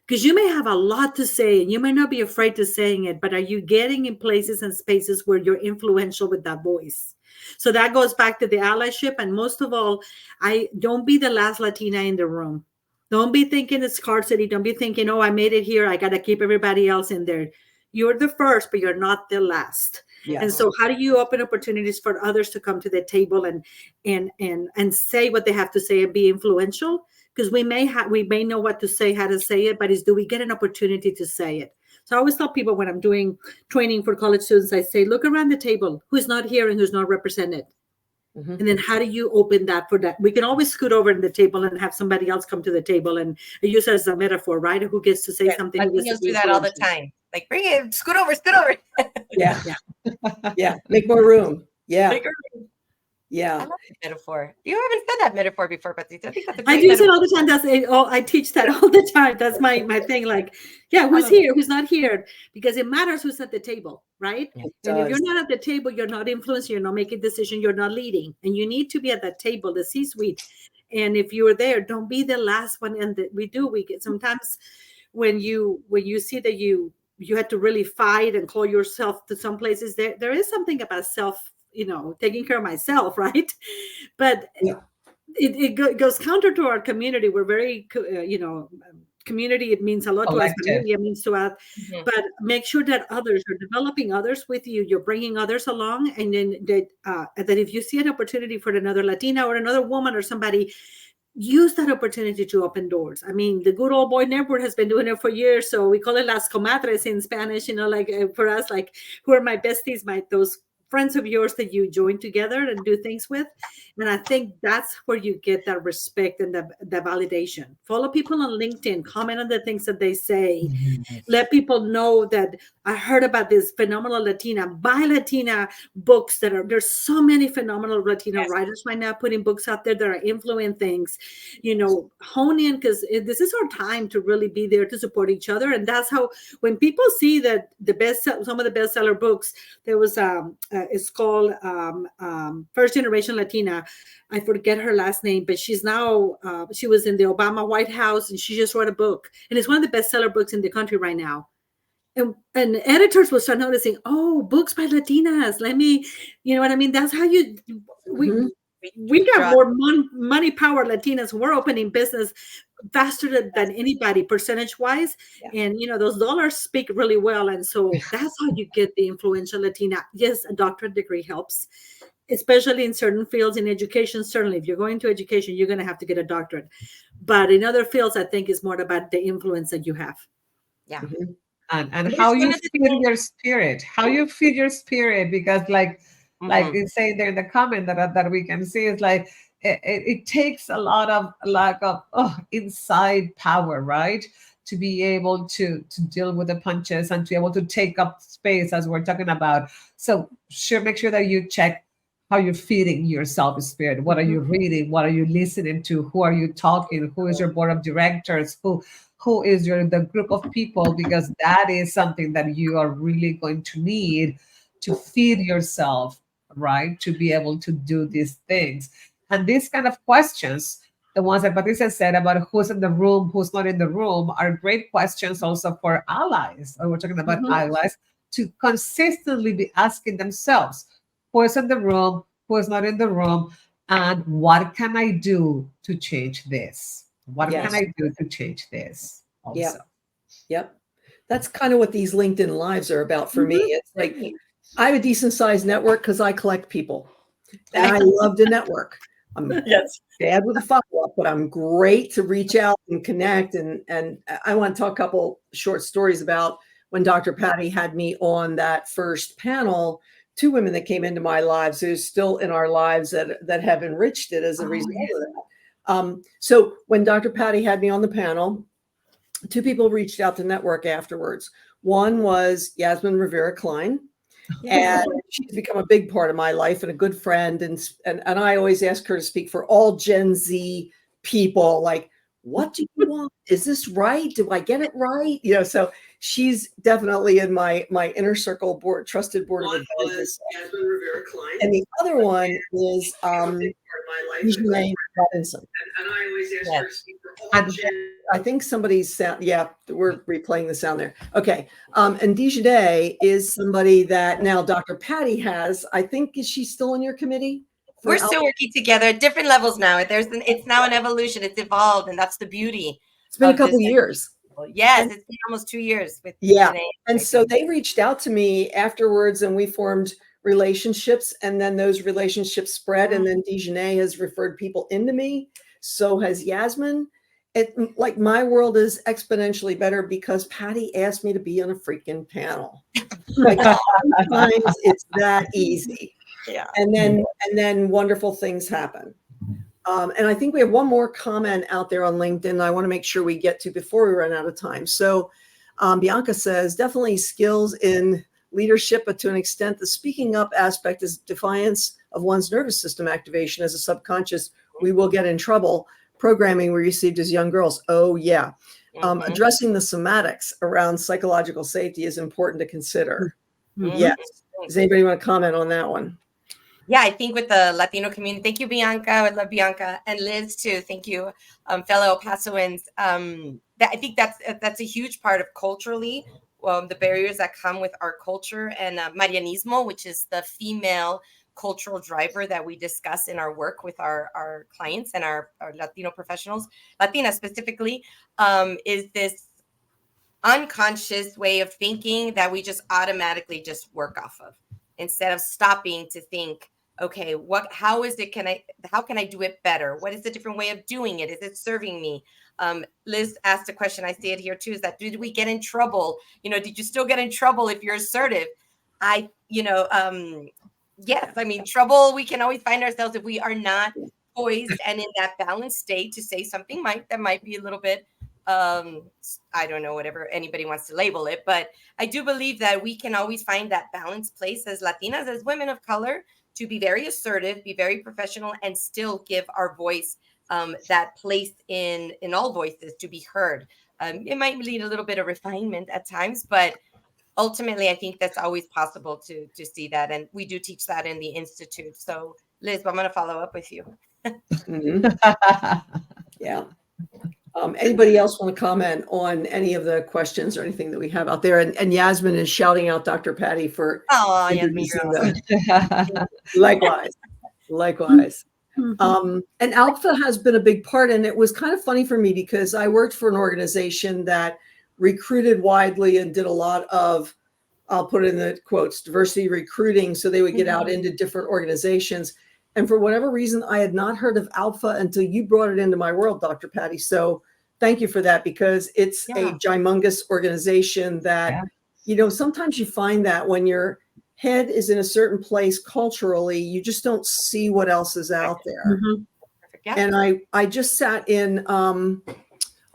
Because you may have a lot to say and you may not be afraid to saying it, but are you getting in places and spaces where you're influential with that voice? So that goes back to the allyship. And most of all, I don't be the last Latina in the room. Don't be thinking it's scarcity. Don't be thinking, oh, I made it here, I got to keep everybody else in there. You're the first, but you're not the last. Yes. And so how do you open opportunities for others to come to the table and say what they have to say and be influential? Because we may know what to say, how to say it, but do we get an opportunity to say it? So I always tell people when I'm doing training for college students, I say, look around the table, who's not here and who's not represented. Mm-hmm. And then how do you open that for that? We can always scoot over to the table and have somebody else come to the table and use it as a metaphor, right? Who gets to say something? Latinos do that all the time. Like, bring it, scoot over, scoot over. Yeah. Yeah. Make more room. Yeah. Make room. Yeah. I love that metaphor. You haven't said that metaphor before, Patita. I think that's a I great use it metaphor. all the time. I teach that all the time. That's my thing. Like, yeah, who's here, who's not here? Because it matters who's at the table, right? It And if does. you're not at the table, you're not influencing, you're not making decisions, you're not leading. And you need to be at that table, the C-suite. And if you're there, don't be the last one. And we get sometimes when you see that you had to really fight and call yourself to some places, there is something about self, taking care of myself, right? But Yeah. it goes counter to our community. We're very, community, it means a lot to us. Community, it means to us. Mhm. But make sure that you're developing others with you, you're bringing others along. And then that if you see an opportunity for another Latina or another woman or somebody, use that opportunity to open doors. I mean, the Good Old Boy Network has been doing it for years. So we call it las comadres in Spanish, like for us, like who are my besties, those friends of yours that you join together and do things with. And I think that's where you get that respect and the validation. Follow people on LinkedIn, comment on the things that they say. Let people know that I heard about this phenomenal Latina. Buy Latina books there's so many phenomenal Latina writers right now putting books out there that are influencing things. Hone in, because this is our time to really be there to support each other. And that's how, when people see that some of the bestseller books, there was it's called First Generation Latina. I forget her last name, but she's now she was in the Obama White House and she just wrote a book, and it's one of the bestseller books in the country right now. And editors will start noticing, books by Latinas. Let me, you know what I mean? That's how we got more money power Latinas. We're opening business faster than anybody percentage wise. Yeah. And, those dollars speak really well. And so that's how you get the influential Latina. Yes, a doctorate degree helps, especially in certain fields in education. Certainly, if you're going to education, you're going to have to get a doctorate. But in other fields, I think it's more about the influence that you have. Yeah. Mm-hmm. And how you feed your spirit, because like it's saying there in the comment that we can see, is like it takes a lot of inside power, right, to be able to deal with the punches and to be able to take up space, as we're talking about. So make sure that you check how you're feeding yourself spirit. What are you reading? What are you listening to? Who are you talking? Who is your board of directors? Who is the group of people? Because that is something that you are really going to need to feed yourself, right? To be able to do these things. And these kind of questions, the ones that Patricia said about who's in the room, who's not in the room, are great questions also for allies. We're talking about allies to consistently be asking themselves, who is in the room, who is not in the room, and what can I do to change this? What can I do to change this also? Yep. That's kind of what these LinkedIn Lives are about for me. It's like, I have a decent sized network because I collect people. And I love to network. I'm bad with a follow-up, but I'm great to reach out and connect. And I want to talk a couple short stories about when Dr. Patty had me on that first panel. 2 women that came into my lives who's still in our lives that have enriched it as a result of that. So when Dr. Patty had me on the panel, 2 people reached out to network afterwards. One was Yasmin Rivera Klein, and she's become a big part of my life and a good friend. And I always ask her to speak for all Gen Z people. Like, what do you want? Is this right? Do I get it right? So she's definitely in my inner circle trusted board of advisors. And the other one is Robinson. And I always ask her to speak for I think somebody's sound. Yeah, we're replaying the sound there. Okay. And Dijade is somebody that now Dr. Patty has. I think, is she still on your committee? We're still working together at different levels now. It's now an evolution. It's evolved, and that's the beauty. It's been a couple years. Yes, it's been almost 2 years with yeah. Dijade. And so they reached out to me afterwards, and we formed relationships, and then those relationships spread, and then Dijane has referred people into me. So has Yasmin. Like, my world is exponentially better because Patty asked me to be on a freaking panel. Like, sometimes it's that easy. Yeah. And then wonderful things happen. And I think we have one more comment out there on LinkedIn I want to make sure we get to before we run out of time. So Bianca says, definitely skills in leadership, but to an extent, the speaking up aspect is defiance of one's nervous system activation as a subconscious. We will get in trouble. Programming we received as young girls. Oh, yeah. Addressing the somatics around psychological safety is important to consider. Yes. Does anybody want to comment on that one? Yeah, I think with the Latino community, thank you, Bianca. I love Bianca, and Liz too. Thank you, fellow El Pasoans. I think that's a huge part of culturally the barriers that come with our culture, and Marianismo, which is the female cultural driver that we discuss in our work with our clients and our Latino professionals, Latina specifically, is this unconscious way of thinking that we just automatically just work off of instead of stopping to think, okay, how can I do it better? What is the different way of doing it? Is it serving me? Liz asked a question, I see it here too, is that did we get in trouble? Did you still get in trouble if you're assertive? Yes, I mean, trouble, we can always find ourselves if we are not poised and in that balanced state to say something that might be a little bit, I don't know, whatever anybody wants to label it. But I do believe that we can always find that balanced place as Latinas, as women of color, to be very assertive, be very professional, and still give our voice that place in all voices to be heard. It might need a little bit of refinement at times, but ultimately, I think that's always possible to see that. And we do teach that in the Institute. So, Liz, I'm going to follow up with you. Yeah. Anybody else want to comment on any of the questions or anything that we have out there? And Yasmin is shouting out Dr. Patty for introducing them. Likewise. And Alpha has been a big part. And it was kind of funny for me because I worked for an organization that recruited widely and did a lot of, I'll put in the quotes, diversity recruiting. So they would get out into different organizations. And for whatever reason, I had not heard of Alpha until you brought it into my world, Dr. Patty. So thank you for that, because it's a gymongous organization that, sometimes you find that when your head is in a certain place culturally, you just don't see what else is out there. And I just sat in,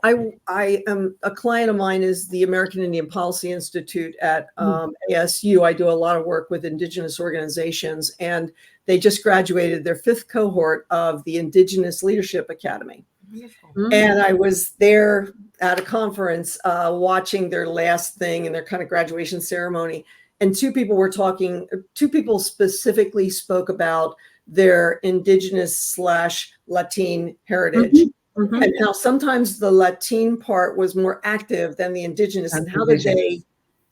I am a client of mine is the American Indian Policy Institute at ASU. I do a lot of work with Indigenous organizations, and they just graduated their 5th cohort of the Indigenous Leadership Academy. And I was there at a conference watching their last thing and their kind of graduation ceremony. And two people specifically spoke about their Indigenous/Latin heritage. And how sometimes the Latin part was more active than the Indigenous, and how did they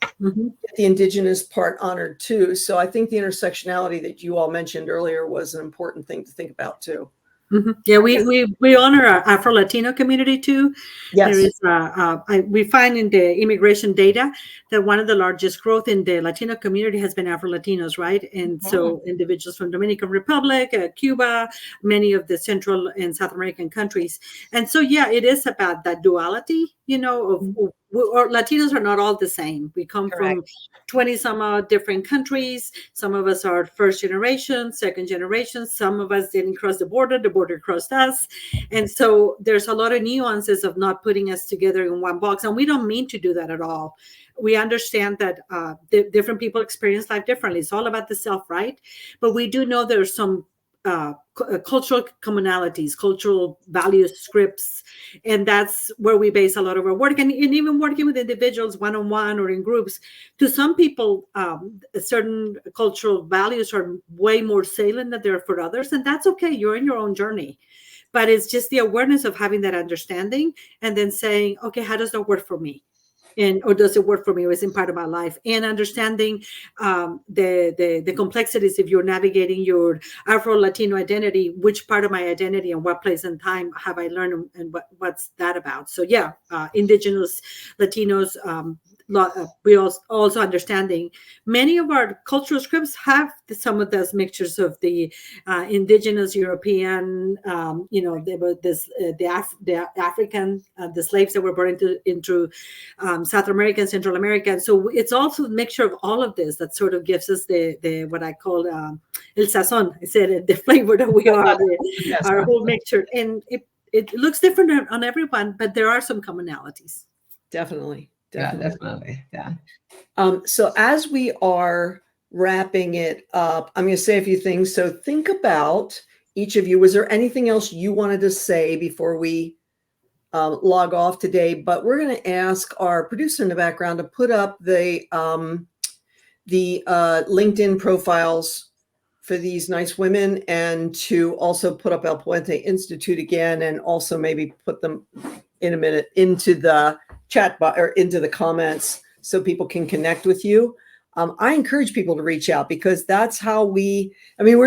get the Indigenous part honored too? So I think the intersectionality that you all mentioned earlier was an important thing to think about too. Yeah, we honor our Afro-Latino community too. Yes. There is we find in the immigration data that one of the largest growth in the Latino community has been Afro-Latinos, right? And so individuals from Dominican Republic, Cuba, many of the Central and South American countries. And so, yeah, it is about that duality, Latinos are not all the same. We come from 20 some odd different countries. Some of us are first generation, second generation. Some of us didn't cross the border crossed us. And so there's a lot of nuances of not putting us together in one box. And we don't mean to do that at all. We understand that different people experience life differently. It's all about the self, right? But we do know there's some cultural commonalities, cultural values, scripts, and that's where we base a lot of our work. And even working with individuals one-on-one or in groups, to some people, certain cultural values are way more salient than they're for others, and that's okay. You're in your own journey. but it's just the awareness of having that understanding and then saying, okay, how does that work for me? And or does it work for me, or is it part of my life? And understanding the complexities if you're navigating your Afro-Latino identity, which part of my identity and what place and time have I learned, and what's that about? So yeah, indigenous Latinos, we also understanding many of our cultural scripts have some of those mixtures of the indigenous European, the African, the slaves that were brought into South America and Central America. And so it's also a mixture of all of this that sort of gives us the what I call el sazon. I said the flavor that we are, our whole mixture. And it looks different on everyone, but there are some commonalities. Definitely. Yeah, definitely. Yeah. So as we are wrapping it up, I'm going to say a few things. So think about each of you. Was there anything else you wanted to say before we log off today? But we're going to ask our producer in the background to put up the LinkedIn profiles for these nice women, and to also put up El Puente Institute again, and also maybe put them in a minute into the chat box or into the comments so people can connect with you. I encourage people to reach out, because that's how we're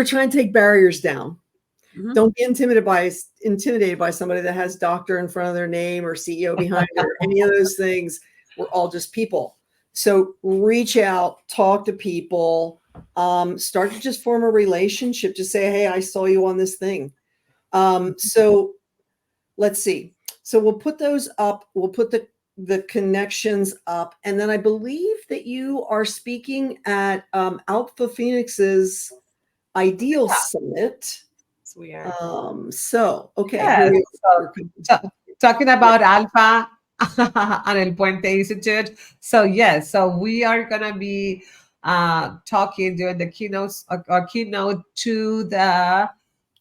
trying to take barriers down. Mm-hmm. Don't be intimidated by somebody that has doctor in front of their name or CEO behind it or any of those things. We're all just people. So reach out, talk to people, start to just form a relationship. Just say, hey, I saw you on this thing. So let's see. So we'll put those up. We'll put the connections up. And then I believe that you are speaking at Alpha Phoenix's Ideal Summit. Yes, we are. Okay. Yes. So, talking about Alpha and El Puente Institute. So yes, so we are going to be talking during the keynote to the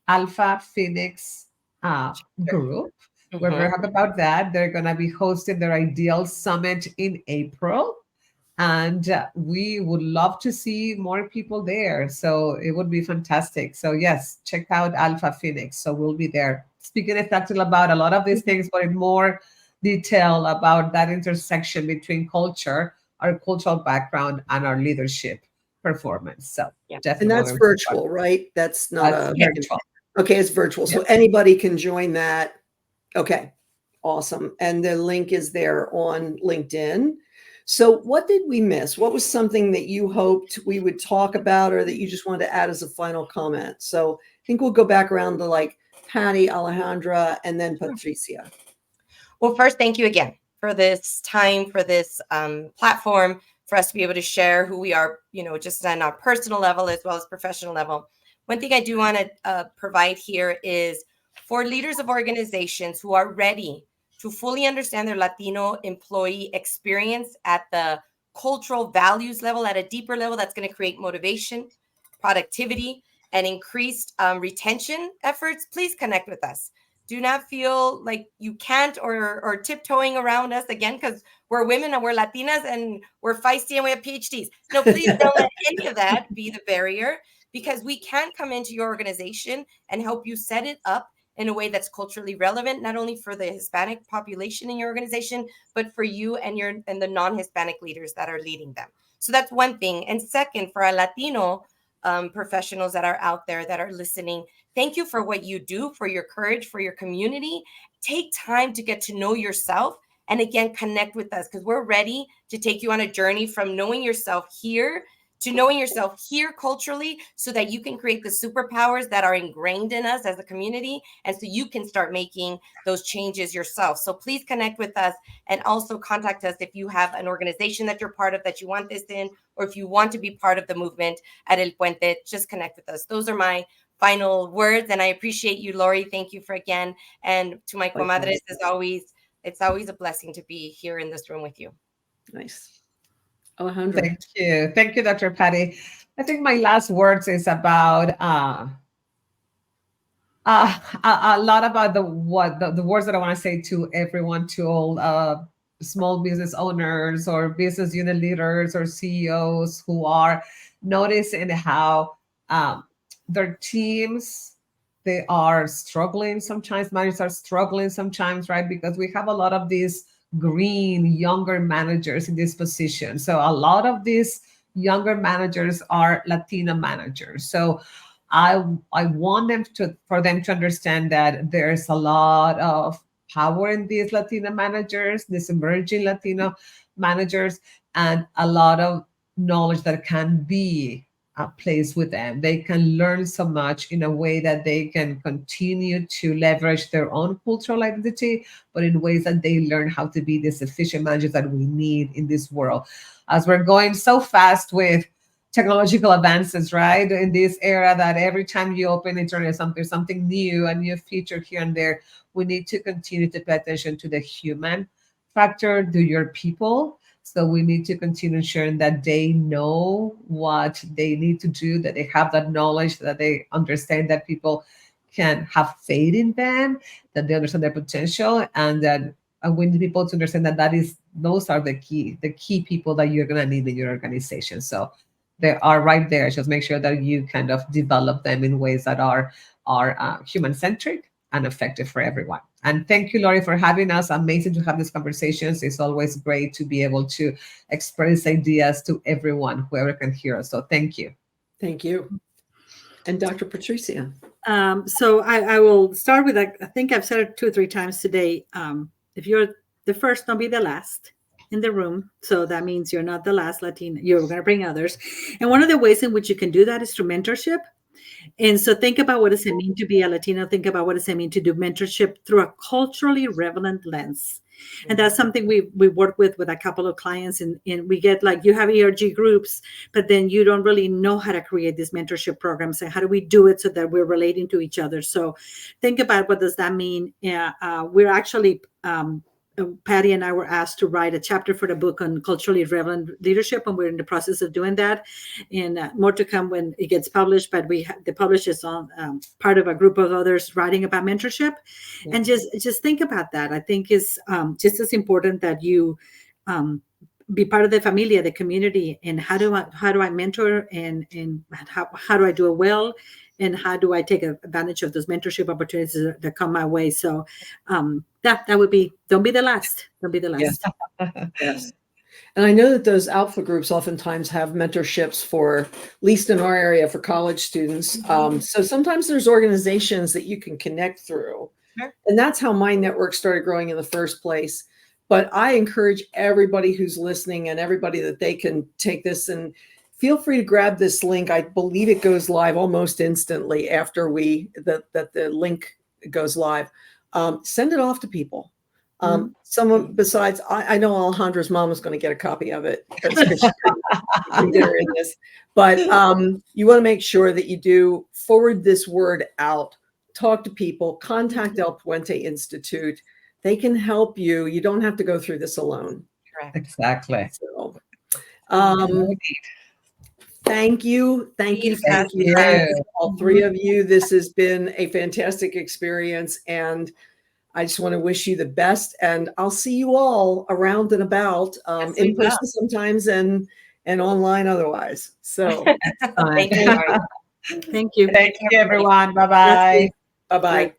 Alpha Phoenix group. Mm-hmm. We're very happy about that. They're going to be hosting their Ideal Summit in April. And we would love to see more people there. So it would be fantastic. So yes, check out Alpha Phoenix. So we'll be there speaking effectively about a lot of these things, but in more detail about that intersection between culture, our cultural background, and our leadership performance. So definitely. And that's virtual, right? That's not virtual. Okay, it's virtual. So anybody can join that. Okay, awesome. And the link is there on LinkedIn. So what did we miss? What was something that you hoped we would talk about, or that you just wanted to add as a final comment? So I think we'll go back around to like Patty, Alejandra, and then Patricia. Well, first, thank you again for this time, for this platform, for us to be able to share who we are, just on a personal level as well as professional level. One thing I do want to provide here is for leaders of organizations who are ready to fully understand their Latino employee experience at the cultural values level, at a deeper level, that's going to create motivation, productivity, and increased retention efforts. Please connect with us. Do not feel like you can't or tiptoeing around us again, because we're women and we're Latinas and we're feisty and we have PhDs. No, please don't let any of that be the barrier, because we can come into your organization and help you set it up in a way that's culturally relevant, not only for the Hispanic population in your organization, but for you and the non-Hispanic leaders that are leading them. So that's one thing. And second, for our Latino professionals that are out there that are listening, thank you for what you do, for your courage, for your community. Take time to get to know yourself, and again, connect with us, because we're ready to take you on a journey from knowing yourself here to knowing yourself here culturally, so that you can create the superpowers that are ingrained in us as a community, and so you can start making those changes yourself. So please connect with us, and also contact us if you have an organization that you're part of that you want this in, or if you want to be part of the movement at El Puente, just connect with us. Those are my final words, and I appreciate you, Laurie. Thank you for again. And to my comadres, as always, it's always a blessing to be here in this room with you. Nice. Alejandra. Thank you, Dr. Patty. I think my last words is about a lot about the words that I want to say to everyone, to all small business owners or business unit leaders or CEOs who are noticing how their teams they are struggling sometimes. Managers are struggling sometimes, right? Because we have a lot of these green, younger managers in this position. So a lot of these younger managers are Latina managers. So I want them to for them to understand that there's a lot of power in these Latina managers, these emerging Latino managers, and a lot of knowledge that can be placed with them. They can learn so much in a way that they can continue to leverage their own cultural identity, but in ways that they learn how to be these efficient managers that we need in this world. As we're going so fast with technological advances, right? In this era that every time you open internet, something new, a new feature here and there, we need to continue to pay attention to the human factor, to your people. So we need to continue ensuring that they know what they need to do, that they have that knowledge, that they understand that people can have faith in them, that they understand their potential, and that we need people to understand that those are the key people that you're gonna need in your organization. So they are right there. Just make sure that you kind of develop them in ways that are human centric and effective for everyone. And thank you, Laurie, for having us. Amazing to have these conversations. It's always great to be able to express ideas to everyone, whoever can hear us. So thank you. Thank you. And Dr. Patricia. So I will start with, I think I've said it 2 or 3 times today. If you're the first, don't be the last in the room. So that means you're not the last Latina. You're going to bring others. And one of the ways in which you can do that is through mentorship. And so think about what does it mean to be a Latino? Think about what does it mean to do mentorship through a culturally relevant lens. And that's something we work with a couple of clients, and we get like, you have ERG groups, but then you don't really know how to create these mentorship programs, and how do we do it so that we're relating to each other. So think about what does that mean. We're actually Patty and I were asked to write a chapter for the book on culturally relevant leadership, and we're in the process of doing that. And more to come when it gets published. But the publisher is on part of a group of others writing about mentorship, and just think about that. I think is just as important that you be part of the familia, the community, and how do I mentor, and how do I do it well, and how do I take advantage of those mentorship opportunities that come my way. So that would be, don't be the last. Don't be the last. Yes. Yes. And I know that those alpha groups oftentimes have mentorships for, at least in our area, for college students. So sometimes there's organizations that you can connect through. Sure. And that's how my network started growing in the first place. But I encourage everybody who's listening and everybody that they can take this, and feel free to grab this link. I believe it goes live almost instantly after that the link goes live. Send it off to people. Someone besides, I know Alejandra's mom is going to get a copy of it. That's dinner in this. But you want to make sure that you do forward this word out. Talk to people. Contact El Puente Institute. They can help you. You don't have to go through this alone. Correct. Exactly. So, thank you. Thank you. Thank you. All 3 of you. This has been a fantastic experience, and I just want to wish you the best. And I'll see you all around and about, in person sometimes and online otherwise. So Thank you. Thank you. Thank you, everyone. Bye-bye. Bye-bye.